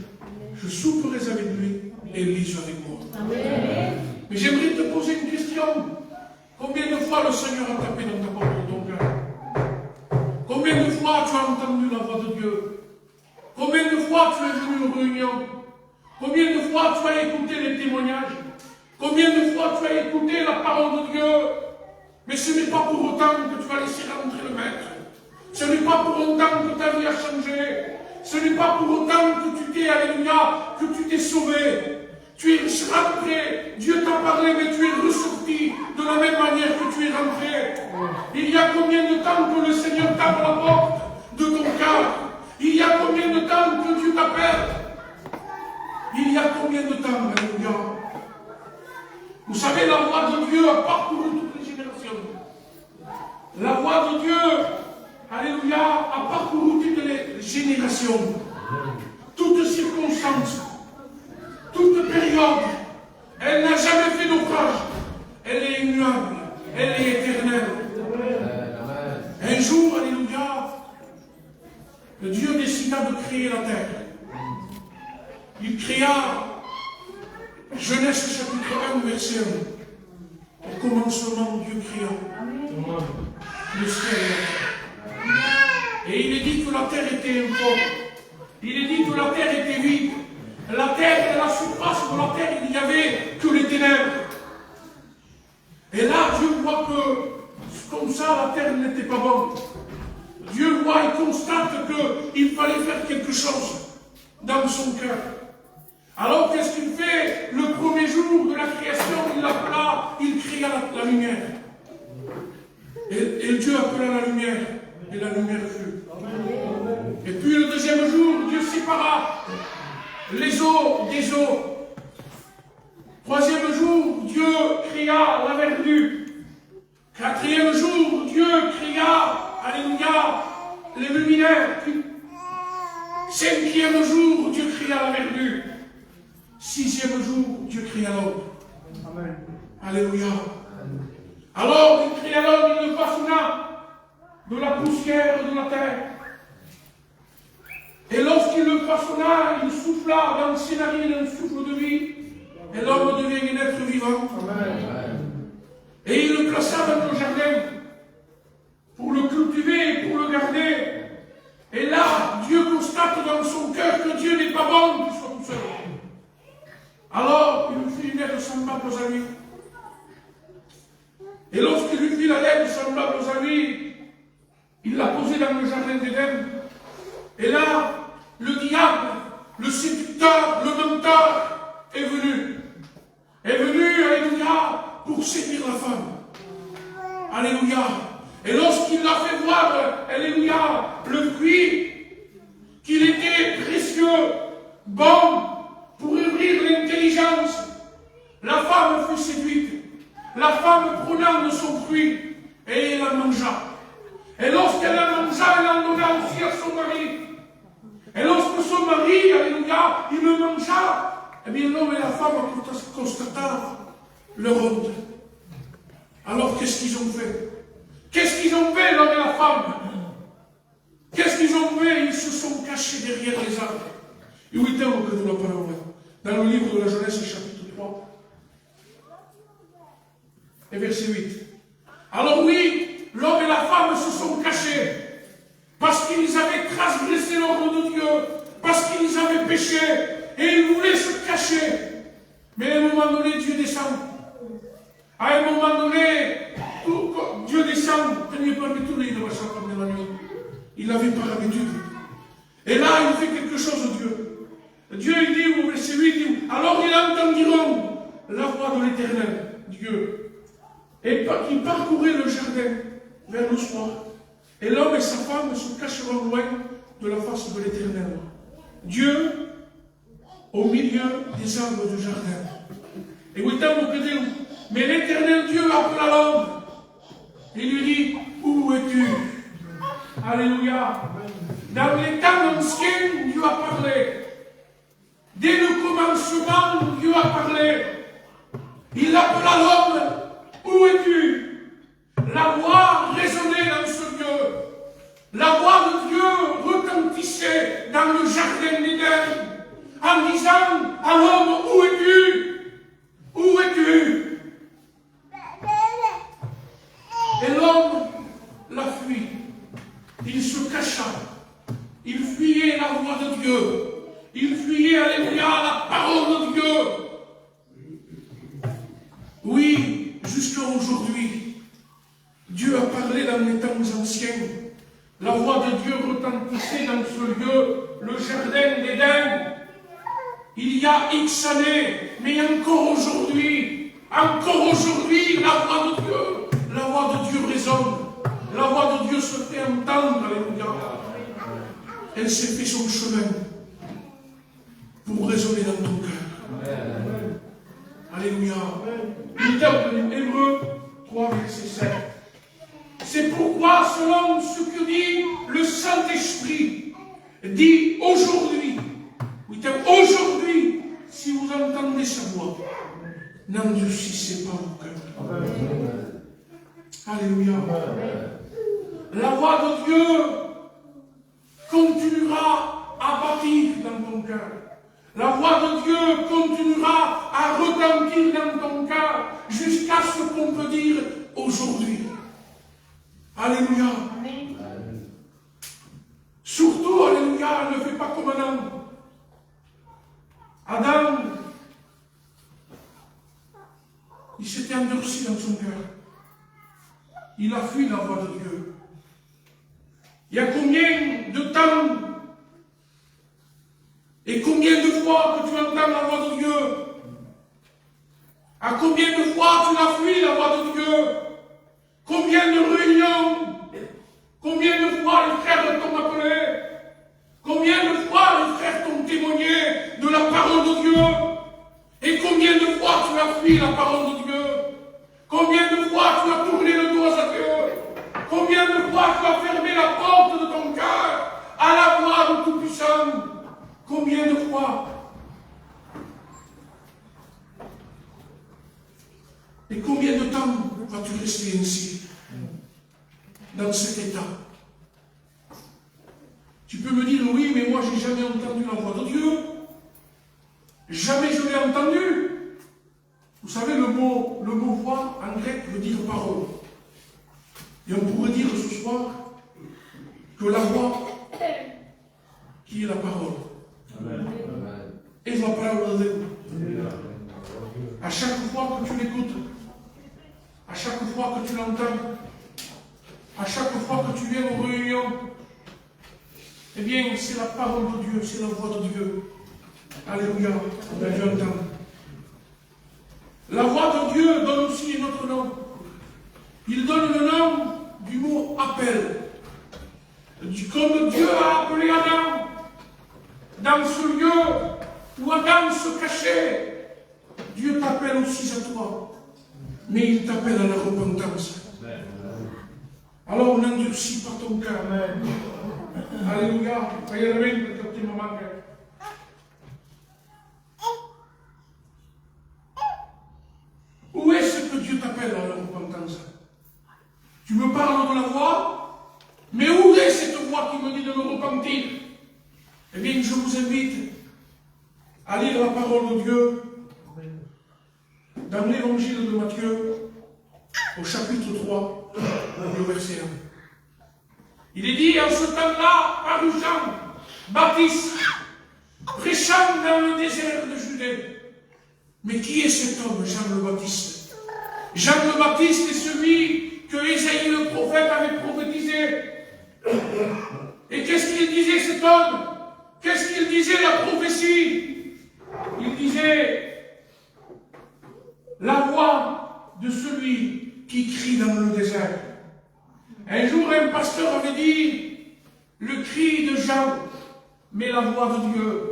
A: je souperai avec lui et lui avec moi. Amen. Mais j'aimerais te poser une question. Combien de fois le Seigneur a tapé dans ta porte de ton cœur? Combien de fois tu as entendu la voix de Dieu? Combien de fois tu es venu aux réunions? Combien de fois tu as écouté les témoignages? Combien de fois tu as écouté la parole de Dieu? Mais ce n'est pas pour autant que tu vas laisser rentrer le Maître. Ce n'est pas pour autant que ta vie a changé. Ce n'est pas pour autant que tu t'es, alléluia, que tu t'es sauvé.
E: Tu es rentré, Dieu t'a parlé, mais tu es ressorti de la même manière que tu es rentré. Il y a combien de temps que le Seigneur tape à la porte de ton cœur? Il y a combien de temps que Dieu t'appelle? Il y a combien de temps, alléluia? Vous savez, la voix de Dieu a parcouru toutes les générations. La voix de Dieu, alléluia, a parcouru toutes les générations. Toutes circonstances, toute période. Elle n'a jamais fait naufrage. Elle est immuable. Elle est éternelle. Un jour, alléluia, Dieu décida de créer la terre. Il créa, Genèse chapitre 1, verset 1. Au commencement, Dieu créa le ciel et la terre. Et il est dit que la terre était informe. Il est dit que la terre était vide. La terre, à la surface de la terre, il n'y avait que les ténèbres. Et là, Dieu voit que, comme ça, la terre n'était pas bonne. Dieu voit et constate qu'il fallait faire quelque chose dans son cœur. Alors, qu'est-ce qu'il fait? Le premier jour de la création, il créa la lumière. Et Dieu appela la lumière. Et la lumière fut. Et puis le deuxième jour, Dieu sépara les eaux des eaux. Troisième jour, Dieu créa la verdure. Quatrième jour, Dieu créa, alléluia, les luminaires. Cinquième jour, Dieu créa la verdure. Sixième jour, Dieu créa l'homme. Amen. Alléluia. Alors, il créa l'homme, il le façonna de la poussière de la terre. Et lorsqu'il le façonna, il souffla dans ses narines un souffle de vie. Et l'homme devient un être vivant. Amen. Et il le plaça dans le jardin pour le cultiver et pour le garder. Et là, Dieu constate dans son cœur que Dieu n'est pas bon qu'il soit tout seul. Alors, il lui fit une aide semblable aux amis. Et lorsqu'il lui fit la aide semblable aux amis, il l'a posée dans le jardin d'Éden. Et là, le diable, le séducteur, le menteur est venu. Alléluia, pour séduire la femme. Alléluia. Et lorsqu'il l'a fait voir, alléluia, le fruit, qu'il était précieux, bon, pour ouvrir l'intelligence, la femme fut séduite. La femme prenant de son fruit, et elle la mangea. Et lorsqu'elle la mangea, elle en donna aussi à son mari. Et lorsque son mari, alléluia, il me mangea, eh bien l'homme et la femme constatèrent leur honte. Alors qu'est-ce qu'ils ont fait? Qu'est-ce qu'ils ont fait, l'homme et la femme? Qu'est-ce qu'ils ont fait? Ils se sont cachés derrière les arbres. Et où est-on que de la parole? Dans le livre de la Genèse, chapitre 3, et verset 8. Alors oui, l'homme et la femme se sont cachés, parce qu'ils avaient transgressé l'ordre de Dieu, parce qu'ils avaient péché, et ils voulaient se cacher. Mais à un moment donné, Dieu descend. À un moment donné, Dieu descend. Il n'avait pas l'habitude. Et là, il fait quelque chose, Dieu. Dieu, il dit au verset 8, il dit, alors ils entendiront la voix de l'Éternel, Dieu. Et il parcourait le jardin vers le soir. Et l'homme et sa femme se cacheront loin de la face de l'Éternel. Dieu, au milieu des arbres du jardin. Et où est-il? Mais l'Éternel Dieu appela l'homme. Il lui dit, où es-tu? Alléluia. Dans les temps anciens, Dieu a parlé. Dès le commencement, Dieu a parlé. Il appela l'homme. Où es-tu? La voix résonnait dans ce lieu. La voix de Dieu retentissait dans le jardin d'Éden en disant à l'homme, où es-tu? Où es-tu? Et l'homme l'a fui. Il se cacha. Il fuyait la voix de Dieu. Il fuyait, alléluia, la parole de Dieu. Oui, jusqu'à aujourd'hui, Dieu a parlé dans les temps anciens. La voix de Dieu retentissait dans ce lieu, le jardin d'Éden. Il y a X années,
A: mais encore aujourd'hui, la voix de Dieu résonne, la voix de Dieu se fait entendre, alléluia. Elle s'est fait son chemin pour résonner dans ton cœur. Alléluia. Il est en Hébreux 3, verset 7. C'est pourquoi, selon ce que dit le Saint-Esprit, dit aujourd'hui, aujourd'hui, si vous entendez sa voix, n'endurcissez pas vos cœurs. Alléluia. La voix de Dieu continuera à bâtir dans ton cœur. La voix de Dieu continuera à retentir dans ton cœur jusqu'à ce qu'on peut dire aujourd'hui. Alléluia. Surtout, alléluia, ne fais pas comme un homme. Adam, il s'était endurci dans son cœur. Il a fui la voix de Dieu. Il y a combien de temps et combien de fois que tu entends la voix de Dieu? À combien de fois tu as fui la voix de Dieu? Combien de réunions? Combien de fois les frères t'ont appelé? Combien de fois les frères t'ont témoigné de la parole de Dieu? Et combien de fois tu as fui la parole de Dieu? Combien de fois tu as tourné le dos à Dieu? Combien de fois tu as fermé la porte de ton cœur à la voix du Tout-Puissant? Combien de fois? Et combien de temps vas-tu rester ainsi, dans cet état? Tu peux me dire, oui, mais moi, j'ai jamais entendu la voix de Dieu. Jamais je l'ai entendu. Vous savez, le mot voix, en grec, veut dire parole. Et on pourrait dire ce soir que la voix, qui est la parole, est la parole de Dieu. À chaque fois que tu l'écoutes, à chaque fois que tu l'entends, à chaque fois que tu viens aux réunions, eh bien, c'est la parole de Dieu, c'est la voix de Dieu. Alléluia, on a dû entendre. La voix de Dieu donne aussi un autre nom. Il donne le nom du mot appel. Comme Dieu a appelé Adam dans ce lieu où Adam se cachait, Dieu t'appelle aussi à toi. Mais il t'appelle à la repentance. Alors n'endurcis pas ton cœur. Alléluia. Voyez la main de ton petit moment. Où est-ce que Dieu t'appelle à la repentance? Tu me parles de la voix, mais où est cette voix qui me dit de me repentir? Eh bien, je vous invite à lire la parole de Dieu dans l'évangile de Matthieu, au chapitre 3, le verset 1. Il est dit, en ce temps-là, parut Jean Baptiste, prêchant dans le désert de Judée. Mais qui est cet homme, Jean le Baptiste? Jean le Baptiste est celui que Ésaïe le prophète avait prophétisé. Et qu'est-ce qu'il disait cet homme? Qu'est-ce qu'il disait la prophétie? Il disait la voix de celui qui crie dans le désert. Un jour, un pasteur avait dit le cri de Jean, mais la voix de Dieu.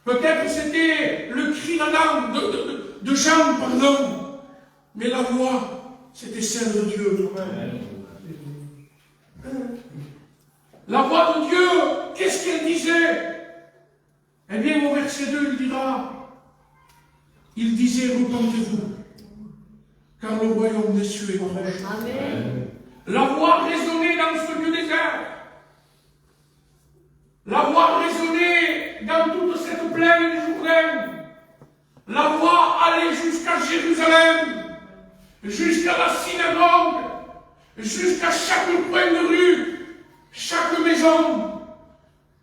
A: Peut-être c'était le cri d'Adam, de Jean, pardon, mais la voix, c'était celle de Dieu. La voix de Dieu, qu'est-ce qu'elle disait? Eh bien, au verset 2, il disait, repentez-vous, car le royaume des cieux est proche. Amen. La voix résonnait dans ce lieu désert. La voix résonnait dans toute cette plaine du Jourdain. La voix allait jusqu'à Jérusalem, jusqu'à la synagogue, jusqu'à chaque coin de rue, chaque maison,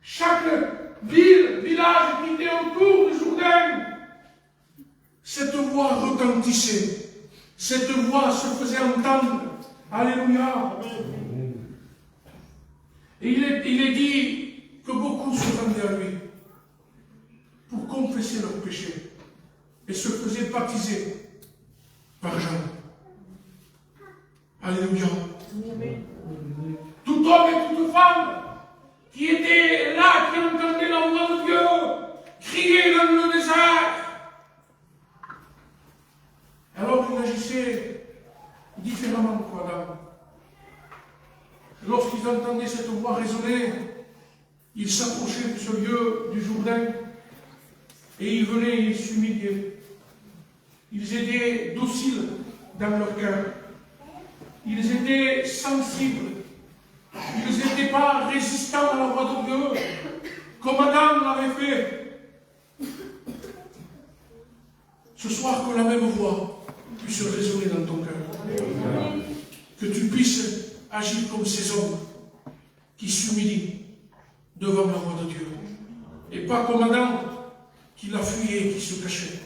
A: chaque ville, village qui était autour du Jourdain. Cette voix retentissait. Cette voix se faisait entendre. Alléluia. Et il est dit que beaucoup se rendaient à lui pour confesser leurs péchés. et se faisait baptiser par Jean. Alléluia. Tout homme et toute femme qui étaient là, qui entendaient la voix de Dieu, crier dans le désert. Alors il agissait différemment qu'Adam. Lorsqu'ils entendaient cette voix résonner, ils s'approchaient de ce lieu du Jourdain et ils venaient et ils s'humiliaient. Ils étaient dociles dans leur cœur. Ils étaient sensibles. Ils n'étaient pas résistants à la voix de Dieu, comme Adam l'avait fait. Ce soir, que la même voix puisse résonner dans ton cœur. Que tu puisses agir comme ces hommes qui s'humilient devant la voix de Dieu. Et pas comme Adam qui l'a fuyé et qui se cachait.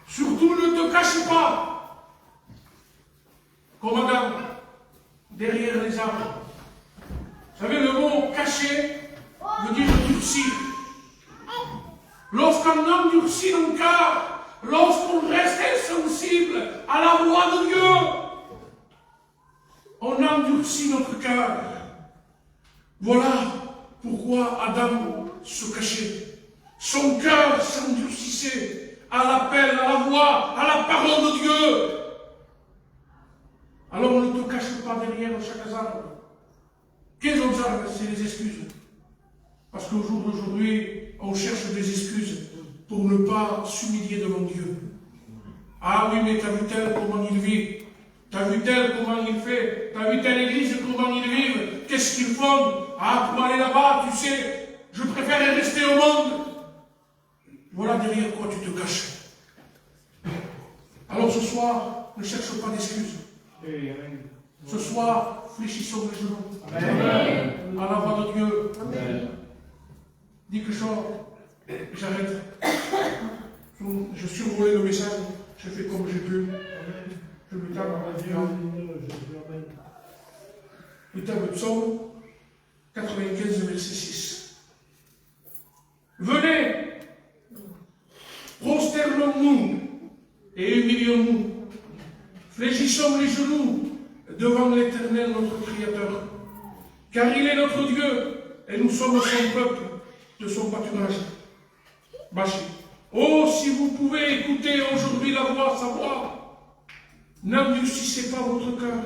A: Surtout ne te cache pas comme Adam derrière les arbres. Vous savez, le mot cacher veut dire durcir. Lorsqu'on endurcit nos cœur, lorsqu'on reste insensible à la voix de Dieu, on endurcit notre cœur. Voilà pourquoi Adam se cachait. Son cœur s'endurcissait à l'appel, à la voix, à la parole de Dieu. Alors ne te cache pas derrière chaque arbre. Quels autres arbres? C'est les excuses. Parce qu'au jour d'aujourd'hui, on cherche des excuses pour ne pas s'humilier devant Dieu. Ah oui, mais t'as vu tel comment il vit. T'as vu tel comment il fait. T'as vu telle église comment ils vivent. Qu'est-ce qu'ils font? Ah, pour aller là-bas, tu sais, je préfère rester au monde. Voilà derrière quoi tu te caches. Alors ce soir, ne cherche pas d'excuses. Ce soir, fléchissons les genoux. Amen. À la voix de Dieu. Amen. Dis que j'arrête. Je survolais le message, je fais comme j'ai pu. Je me tape à la vie. Le thème de Psaume 95, verset 6. Venez, prosternons-nous et humilions-nous. Fléchissons les genoux devant l'Éternel, notre Créateur. Car il est notre Dieu et nous sommes son peuple de son pâturage. Bâché. Oh, si vous pouvez écouter aujourd'hui la voix, sa voix, n'endurcissez pas votre cœur.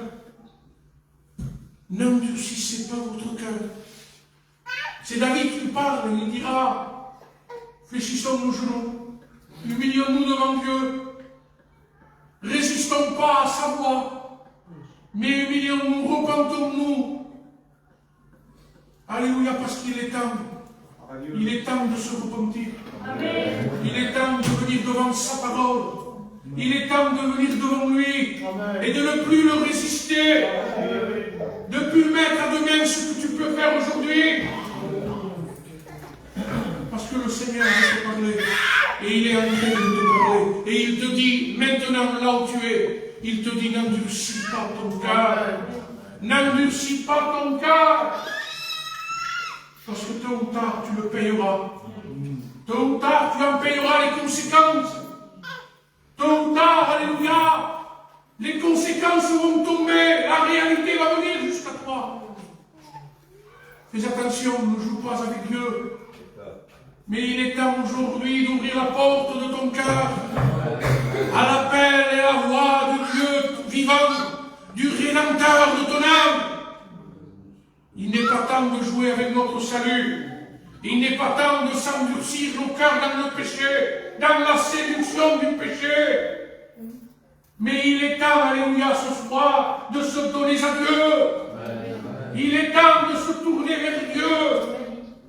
A: N'endurcissez pas votre cœur. C'est David qui parle, il dira, fléchissons nos genoux, humilions-nous devant Dieu, résistons pas à sa voix, mais humilions-nous, repentons-nous. Alléluia, parce qu'il est temps. Il est temps de se repentir. Amen. Il est temps de venir devant sa parole. Il est temps de venir devant lui. Amen. Et de ne plus le résister. Amen. De ne plus mettre à demain ce que tu peux faire aujourd'hui. Parce que le Seigneur va te parler. Et il est en train de te parler. Et il te dit, maintenant là où tu es, il te dit, n'endurcis pas ton cœur. N'endurcis pas ton cœur. Parce que tôt ou tard, tu le payeras. Tôt ou tard, tu en payeras les conséquences. Tôt ou tard, alléluia, les conséquences vont tomber. La réalité va venir jusqu'à toi. Fais attention, ne joue pas avec Dieu. Mais il est temps aujourd'hui d'ouvrir la porte de ton cœur à l'appel et à la voix de Dieu vivant, du Rédempteur de ton âme. Il n'est pas temps de jouer avec notre salut. Il n'est pas temps de s'endurcir nos cœurs dans le péché, dans la séduction du péché. Mais il est temps, alléluia, ce soir, de se donner à Dieu. Il est temps de se tourner vers Dieu.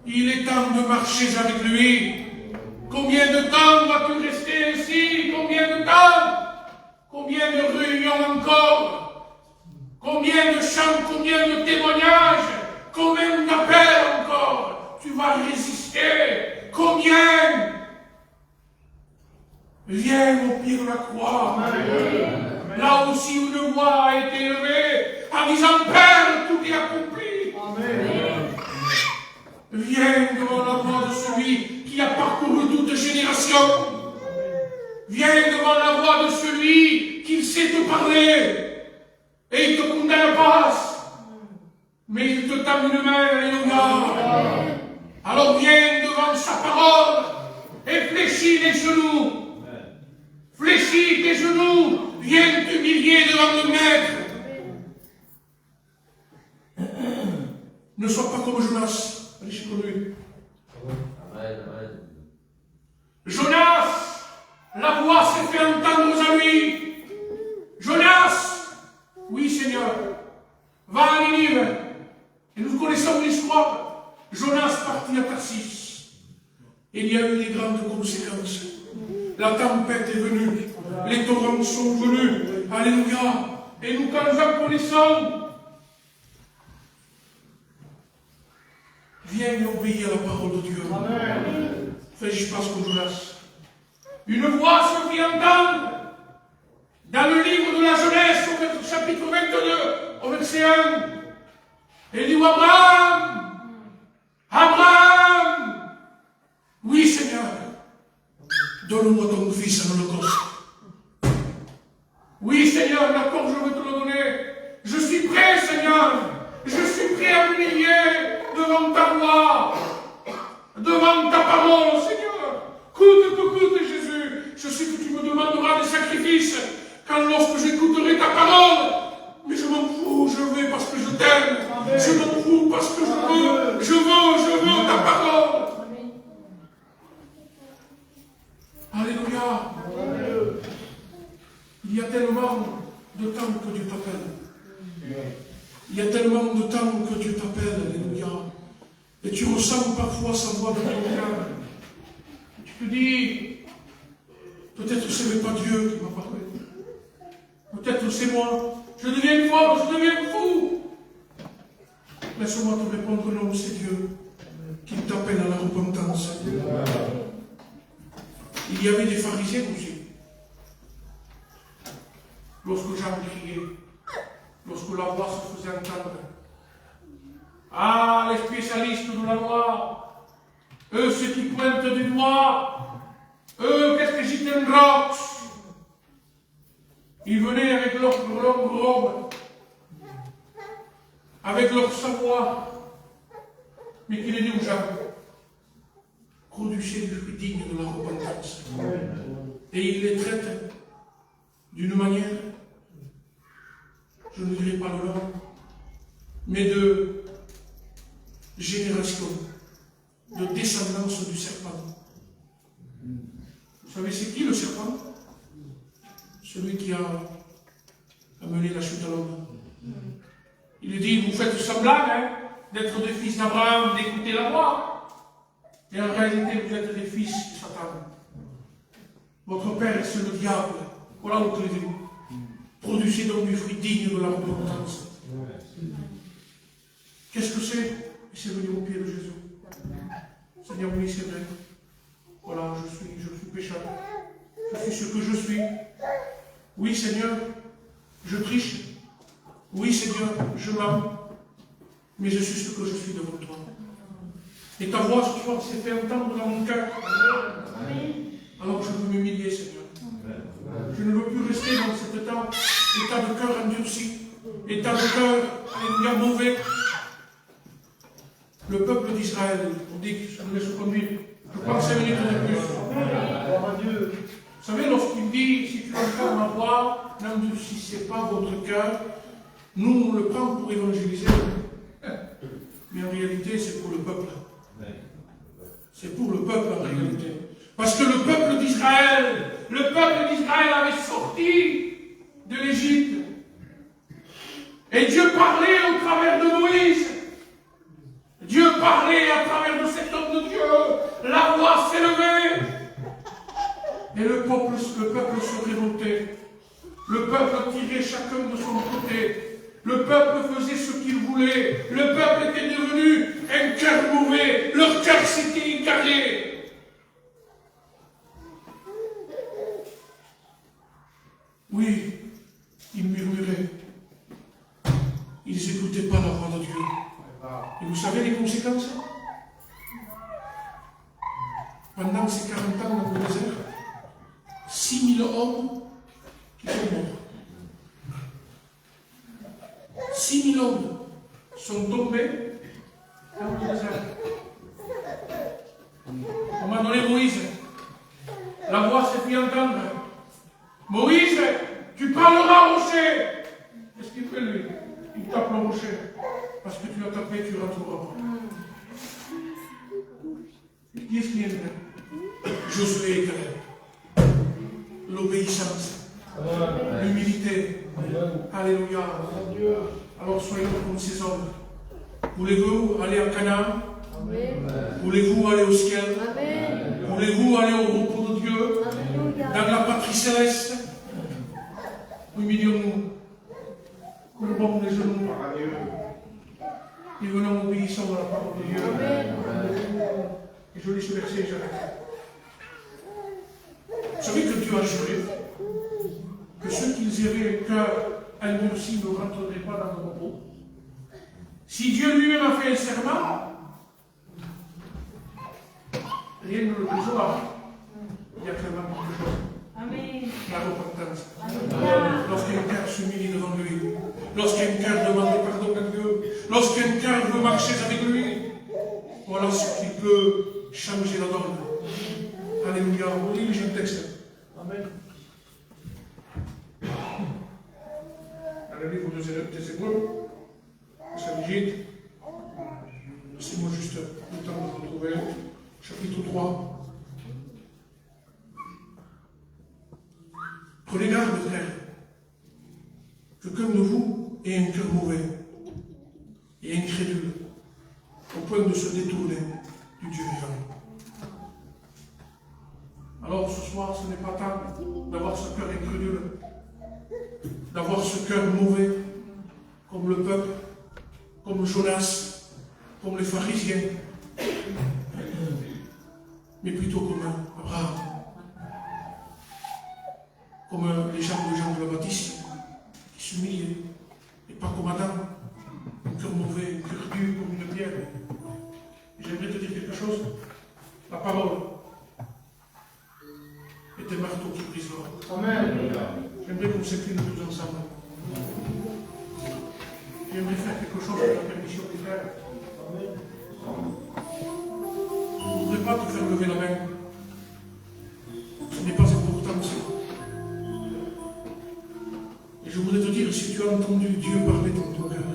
A: Il est temps de marcher avec lui. Combien de temps vas-tu rester ici? Combien de temps? Combien de réunions encore? Combien de chants? Combien de témoignages? Combien d'appels encore? Tu vas résister? Combien? Viens au pied de la croix. Amen. Là aussi où une voix a été élevée en disant Père, tout est accompli. Amen. Viens devant la voix de celui
E: qui a parcouru toute génération. Viens devant la voix de celui qui sait te parler. Et il te condamne pas. Mais il te tend une main, alléluia. Alors viens devant sa parole et fléchis les genoux. Fléchis tes genoux. Viens t'humilier devant le Maître. Ne sois pas comme Jonas. Allez chez lui. Jonas, la voix s'est fait entendre à lui. Jonas, oui Seigneur, va à Ninive. Et nous connaissons l'histoire. Jonas partit à Tarsis. Il y a eu des grandes conséquences. La tempête est venue. Les torrents sont venus. Alléluia. Et nous, quand nous en connaissons, viens et obéis à la parole de Dieu. Amen. Fais-je passe comme Jonas. Une voix se fit entendre dans le livre de la Genèse, au chapitre 22, au verset 1. Et dit Abraham, Abraham, oui Seigneur, donne-moi ton fils en holocauste. Oui Seigneur, d'accord, je veux te le donner. Je suis prêt Seigneur, je suis prêt à m'humilier devant ta voix, devant ta parole Seigneur. Coûte que coûte Jésus, je sais que tu me demanderas des sacrifices quand lorsque j'écouterai ta parole. Mais je m'en fous, je vais parce que je t'aime. Je m'en fous parce que je veux ta parole. Alléluia. Il y a tellement de temps que Dieu t'appelle. Il y a tellement de temps que Dieu t'appelle. Alléluia. Et tu ressens parfois sa voix dans ton cœur. Tu te dis, peut-être que ce n'est pas Dieu qui m'a parlé. Peut-être que c'est moi. Je deviens fort, je deviens fou. Laisse-moi te répondre, non, c'est Dieu qui t'appelle à la repentance. Il y avait des pharisiens aussi. Lorsque Jean criait, lorsque la voix se faisait entendre. Ah, les spécialistes de la loi, eux, ceux qui pointent du doigt, eux, qu'est-ce que j'étais un drox? Ils venaient avec leur longue robe, avec leur savoir, mais qu'il est dit aux gens, produisez du fruit digne de la repentance. Et il les traite d'une manière, je ne dirai pas le nom, mais de génération, de descendance du serpent. Vous savez c'est qui le serpent? Celui qui a amené la chute à l'homme. Il dit, vous faites semblant d'être des fils d'Abraham, d'écouter la voix. Et en réalité, vous êtes des fils de Satan. Votre père, c'est le diable. Voilà où vous. Produisez donc du fruit digne de la repentance. Qu'est-ce que c'est? C'est venir au pied de Jésus. Seigneur, oui, c'est vrai. Voilà, je suis pécheur. Je suis ce que je suis. Oui, Seigneur, je triche. Oui, Seigneur, je mens. Mais je suis ce que je suis devant toi. Et ta voix ce soir s'est fait entendre dans mon cœur. Alors je veux m'humilier, Seigneur. Je ne veux plus rester dans cet état de cœur endurci, état de cœur mauvais. Le peuple d'Israël, on dit que je me laisse conduire. Je crois 5 minutes de plus. Vous savez, lorsqu'il dit, si tu entends ma voix, n'endurcissez pas votre cœur, nous on le prend pour évangéliser. Mais en réalité, c'est pour le peuple. C'est pour le peuple en réalité. Parce que le peuple d'Israël avait sorti de l'Égypte. Et Dieu parlait au travers de Moïse. Dieu parlait à travers de cet homme de Dieu. La voix s'élevait. Et le peuple se révoltait. Le peuple tirait chacun de son côté. Le peuple faisait ce qu'il voulait. Le peuple était devenu un cœur mauvais. Leur cœur s'était égaré. Oui, ils murmuraient. Ils n'écoutaient pas la voix de Dieu. Et vous savez les conséquences? pendant ces 40 ans dans le désert, 6000 hommes qui sont morts. 6000 hommes sont tombés dans le désert. On m'a donné Moïse. La voix s'est fait entendre. Moïse, tu parleras au rocher. Qu'est-ce qu'il fait lui? Il tape le rocher. Parce que tu as tapé, tu rentreras pas. Qui est-ce qui est là? Josué et Caleb. L'obéissance. L'humilité. Alléluia. Alors soyons comme ces hommes. Voulez-vous aller à Canaan? Voulez-vous aller au ciel? Voulez-vous aller au repos de Dieu? Dans la patrie céleste? Humilions-nous. Courbons les genoux. Et venons obéissant à la parole de Dieu. Et je lis ce verset, j'arrête. Vous savez que Dieu a juré que ceux qui avaient un cœur endurci ne rentreraient pas dans le repos. Si Dieu lui-même a fait un serment, rien ne le brisera. Il y a clairement quelque chose.
I: Amen.
E: La repentance. Lorsqu'un cœur s'humilie devant lui, lorsqu'un cœur demande pardon à Dieu, lorsqu'un cœur veut marcher avec lui, voilà ce qui peut changer la donne. Alléluia. On lit le texte. Amen. Dans le livre des Hébreux, ça dit, laissez-moi juste le temps de retrouver, chapitre 3. Prenez garde, frère, que qu'un de vous ait un cœur mauvais et incrédule, au point de se détourner du Dieu vivant. Alors ce soir, ce n'est pas temps d'avoir ce cœur incrédule, d'avoir ce cœur mauvais, comme le peuple, comme Jonas, comme les pharisiens, mais plutôt comme Abraham, comme les gens de Jean le Baptiste, qui s'humiliaient, et pas comme Adam, un cœur mauvais, un cœur dur comme une pierre. Et j'aimerais te dire quelque chose, la parole est un marteau qui brise l'or. Amen. J'aimerais qu'on s'incline tous ensemble. J'aimerais faire quelque chose avec la permission des frères. Je ne voudrais pas te faire lever la main. Ce n'est pas important ça. Et je voudrais te dire, si tu as entendu Dieu parler dans ton cœur,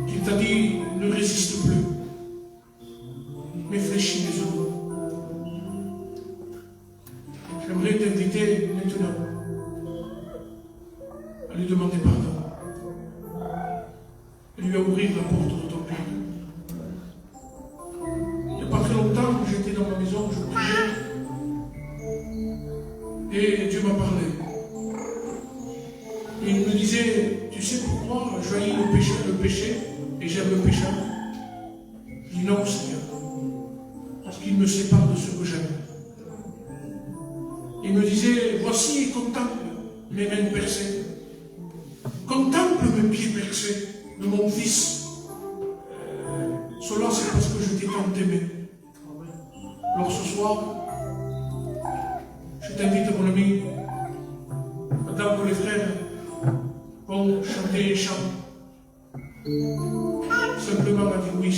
E: qu'il t'a dit, ne résiste plus, mais fléchis les œuvres. J'aimerais t'inviter maintenant à lui demander pardon. Et lui ouvrir la porte de ton cœur. Il n'y a pas très longtemps, j'étais dans ma maison, je priais. Et Dieu m'a parlé. Et il me disait, tu sais pourquoi je haïs le péché et j'aime le pécheur? Je dis non, Seigneur. Parce qu'il me sépare de ce que j'aime. Il me disait, voici, contemple mes mains percées. Contemple mes pieds percés de mon fils. Cela, c'est parce que je t'ai tant aimé. Alors ce soir, je t'invite, mon ami, pendant que les frères vont chanter un chant, simplement à dire oui,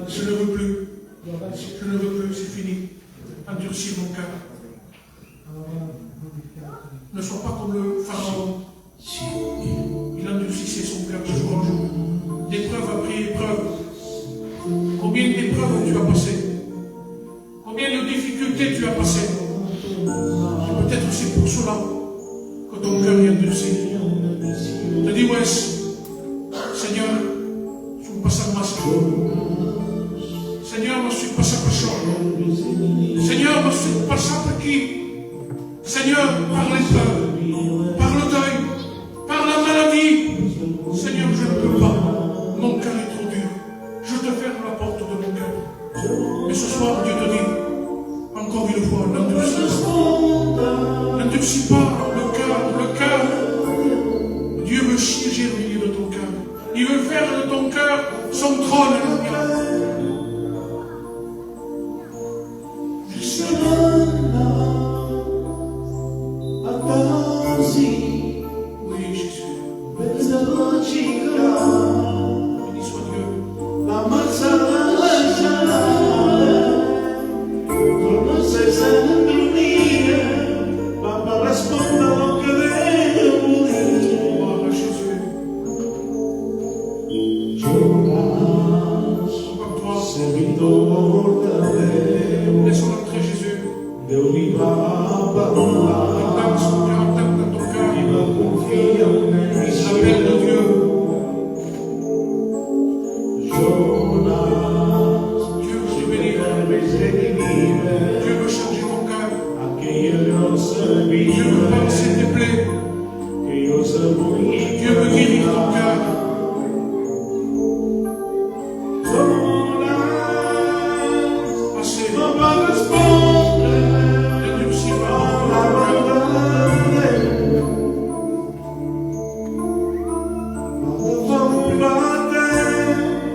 E: je ne veux plus. Je ne veux plus, c'est fini. Endurcir mon cœur. Ne sois pas comme le pharaon. Il endurcissait son cœur de jour en jour. D'épreuve après épreuve. Combien d'épreuves tu as passé? Combien de difficultés tu as passé? Peut-être c'est pour cela que ton cœur est endurci. Tu dis, ouais, Seigneur, je ne passe pas ça. Seigneur, je suis pas ça pour ça. Seigneur, je suis pas ça pour qui? Seigneur, par les peurs, par le deuil, par la maladie. Seigneur, je ne peux pas. Mon cœur est trop dur. Je te ferme la porte de mon cœur. Et ce soir, Dieu te dit, encore une fois, n'endurcis pas le cœur. Dieu veut siéger au milieu de ton cœur. Il veut faire de ton cœur son trône. Laissons entrer Jésus. Entame son cœur, entame dans ton cœur. L'appel de Dieu. Dieu veut te bénir. Dieu veut changer ton cœur. Dieu veut panser tes plaies. Dieu veut guérir ton cœur. Assez. Ne durcis pas ton cœur.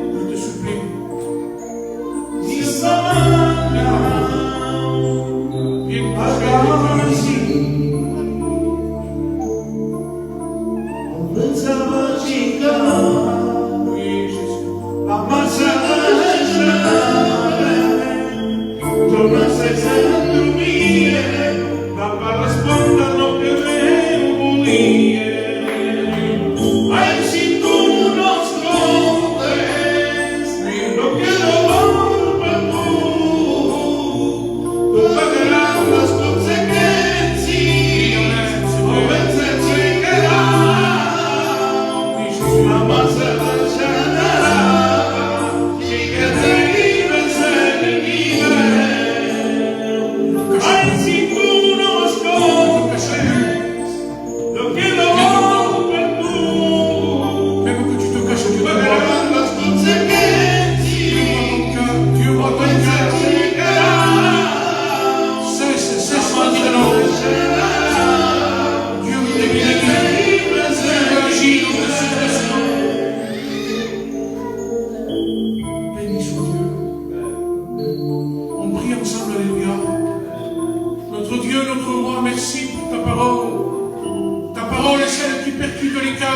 E: Je te supplie. Viens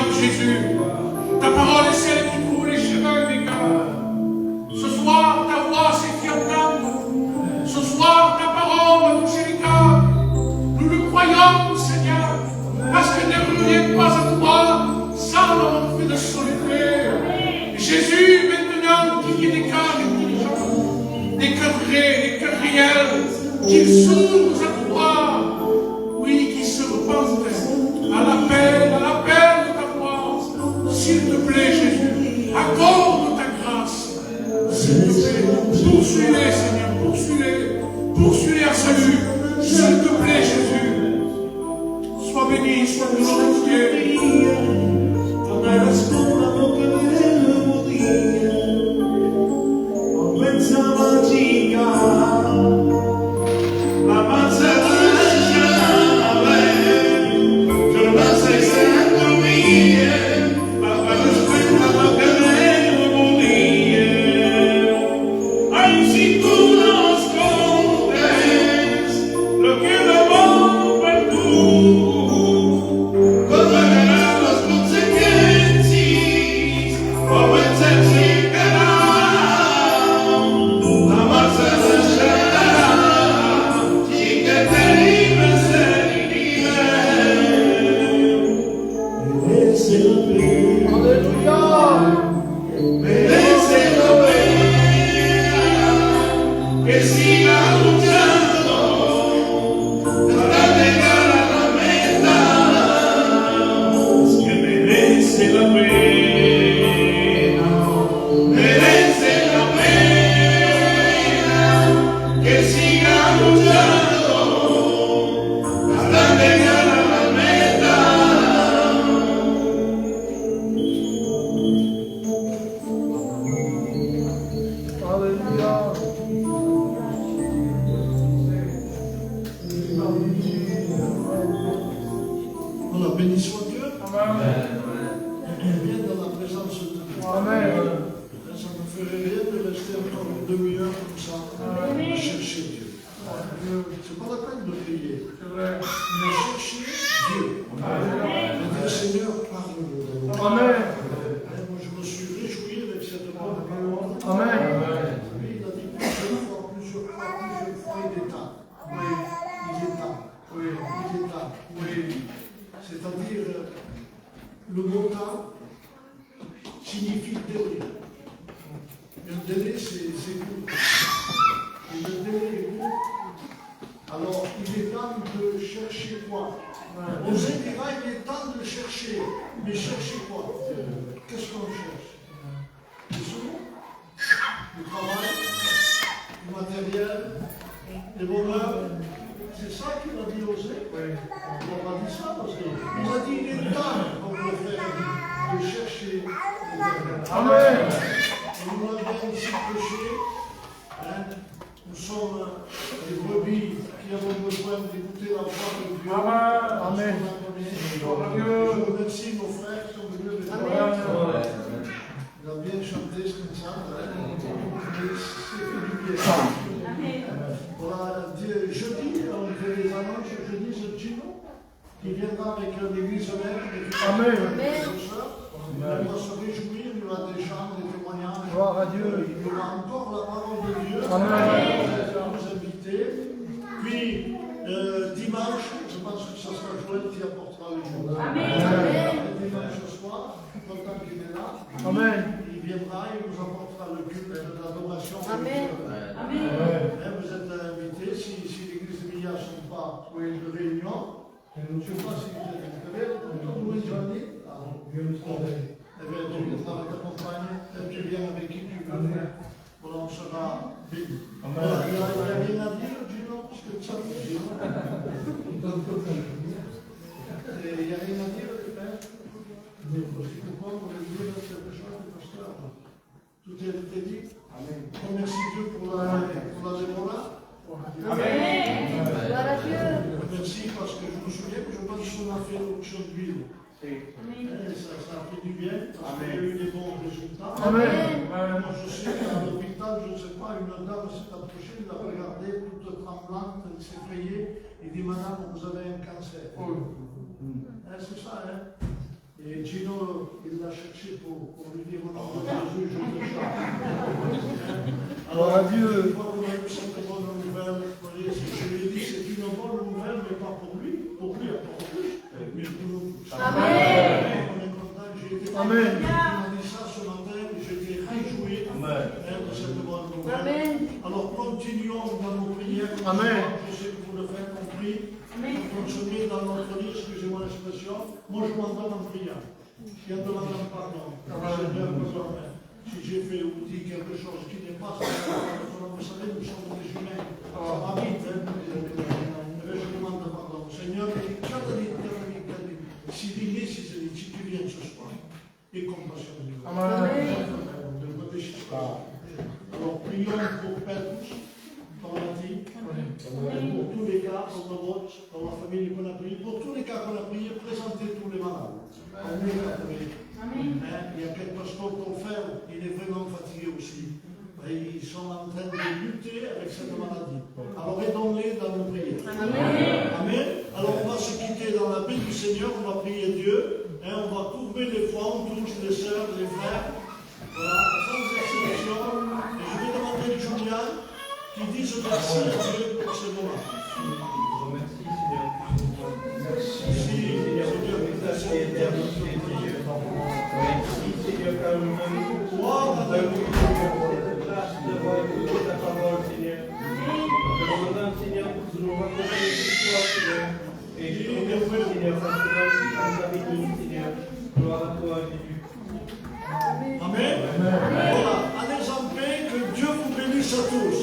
E: toucher ici. Oui, Jésus.
F: délai, c'est court. Et le délai est court. Alors, il est temps de chercher quoi? Osée dira, il est temps de chercher. Mais chercher quoi? Qu'est-ce qu'on cherche? Des sous, du travail, du matériel, des bonheurs. C'est ça qu'il a dit Osée. Il n'a pas dit ça, Osée. Il a dit, il est temps, comme le frère dit, de chercher.
C: Amen.
F: Nous avons ici prêché. Nous sommes des brebis qui avons besoin d'écouter la voix de Dieu.
C: Amen.
F: Je remercie nos frères qui sont venus avec moi. Il a bien chanté ce matin. C'est fait du bien. Voilà, jeudi, on fait les annonces. Jeudi, c'est Gino qui viendra avec l'église mère.
C: Amen.
F: Il va se réjouir, il va des chants, des témoignages.
C: Gloire à Dieu.
F: Il y aura encore la parole de Dieu.
C: Amen.
F: Vous inviter. Puis, dimanche, je pense que ça sera Joël qui apportera le jour.
C: Amen.
F: Dimanche soir, je suis content qu'il est là.
C: Amen.
F: Il viendra, il nous apportera le culte de l'adoration.
I: Amen.
F: Vous êtes invités, si l'église de Milla ne sont pas de réunion, je ne sais pas si vous êtes invités. Nous les joignez. Tu viendras avec ta compagne, tu viens avec qui tu veux. Voilà, on sera vite. Il n'y a rien à dire, Gino, parce que ça me dit. Il n'y a rien à dire, les pères. Si tu crois qu'on veut dire quelque chose, le pasteur, tout est dit. Remercie Dieu pour la Déborah. Merci parce que je me souviens que je pense qu'on a fait l'option d'huile. Ça a fait du bien, parce qu'il y a eu des bons résultats. Moi je sais qu'à l'hôpital, je ne sais pas, une dame s'est approchée, il l'a regardée toute tremblante, elle s'est effrayée, il dit madame, vous avez un cancer. C'est ça, hein? Et Gino, il l'a cherché pour lui dire au nom de Jésus, je te chante. Alors, Dieu, quand on a eu cette bonne nouvelle, je lui ai dit, c'est une bonne nouvelle, mais pas pour lui encore plus, mais pour nous tous.
I: Amen.
F: On est content, j'ai été
C: Amen.
F: Il m'a dit ça ce matin, j'étais réjoui de cette bonne nouvelle.
I: Amen.
F: Alors, continuons dans nos prières.
C: Amen.
F: Je sais que vous le faites, compris. Quand on se met dans notre lit, excusez-moi l'expression, moi je m'en donne en priant. Je en demandant pardon. Seigneur, pardonne. Si j'ai fait ou dit quelque chose qui n'est pas ça, vous savez, nous sommes des humains. Ça va vite, hein. Je demande pardon. Seigneur, si tu viens ce soir, et compassion de Dieu. Ne me déchire pas. Alors prions pour Pète, comme on a dit, pour tous les cas, pour le vote, pour la famille qu'on a prié, pour tous les cas qu'on a prié, présentez tous les malades. Il y a quelques choses pour faire, il est vraiment fatigué aussi. Et ils sont en train de lutter avec cette maladie. Alors aidons-les dans nos prières. Amen. Alors on va se quitter dans la paix du Seigneur, on va prier Dieu, on va couvrir les fronts, tous les sœurs, les frères. Voilà, sans exception. Et je vais demander à Julian qui dise merci à Dieu pour ce moment. Merci Seigneur. Merci Seigneur. Gloire à Dieu.
A: D'avoir écouté ta parole, Seigneur. Je te demande, Seigneur, pour que nous rencontrions toi, Seigneur. Et je te remercie, Seigneur, parce que là aussi, tu nous as bénis, Seigneur. Gloire à toi, Jésus.
F: Amen. Voilà, allez en paix, que Dieu vous bénisse à tous.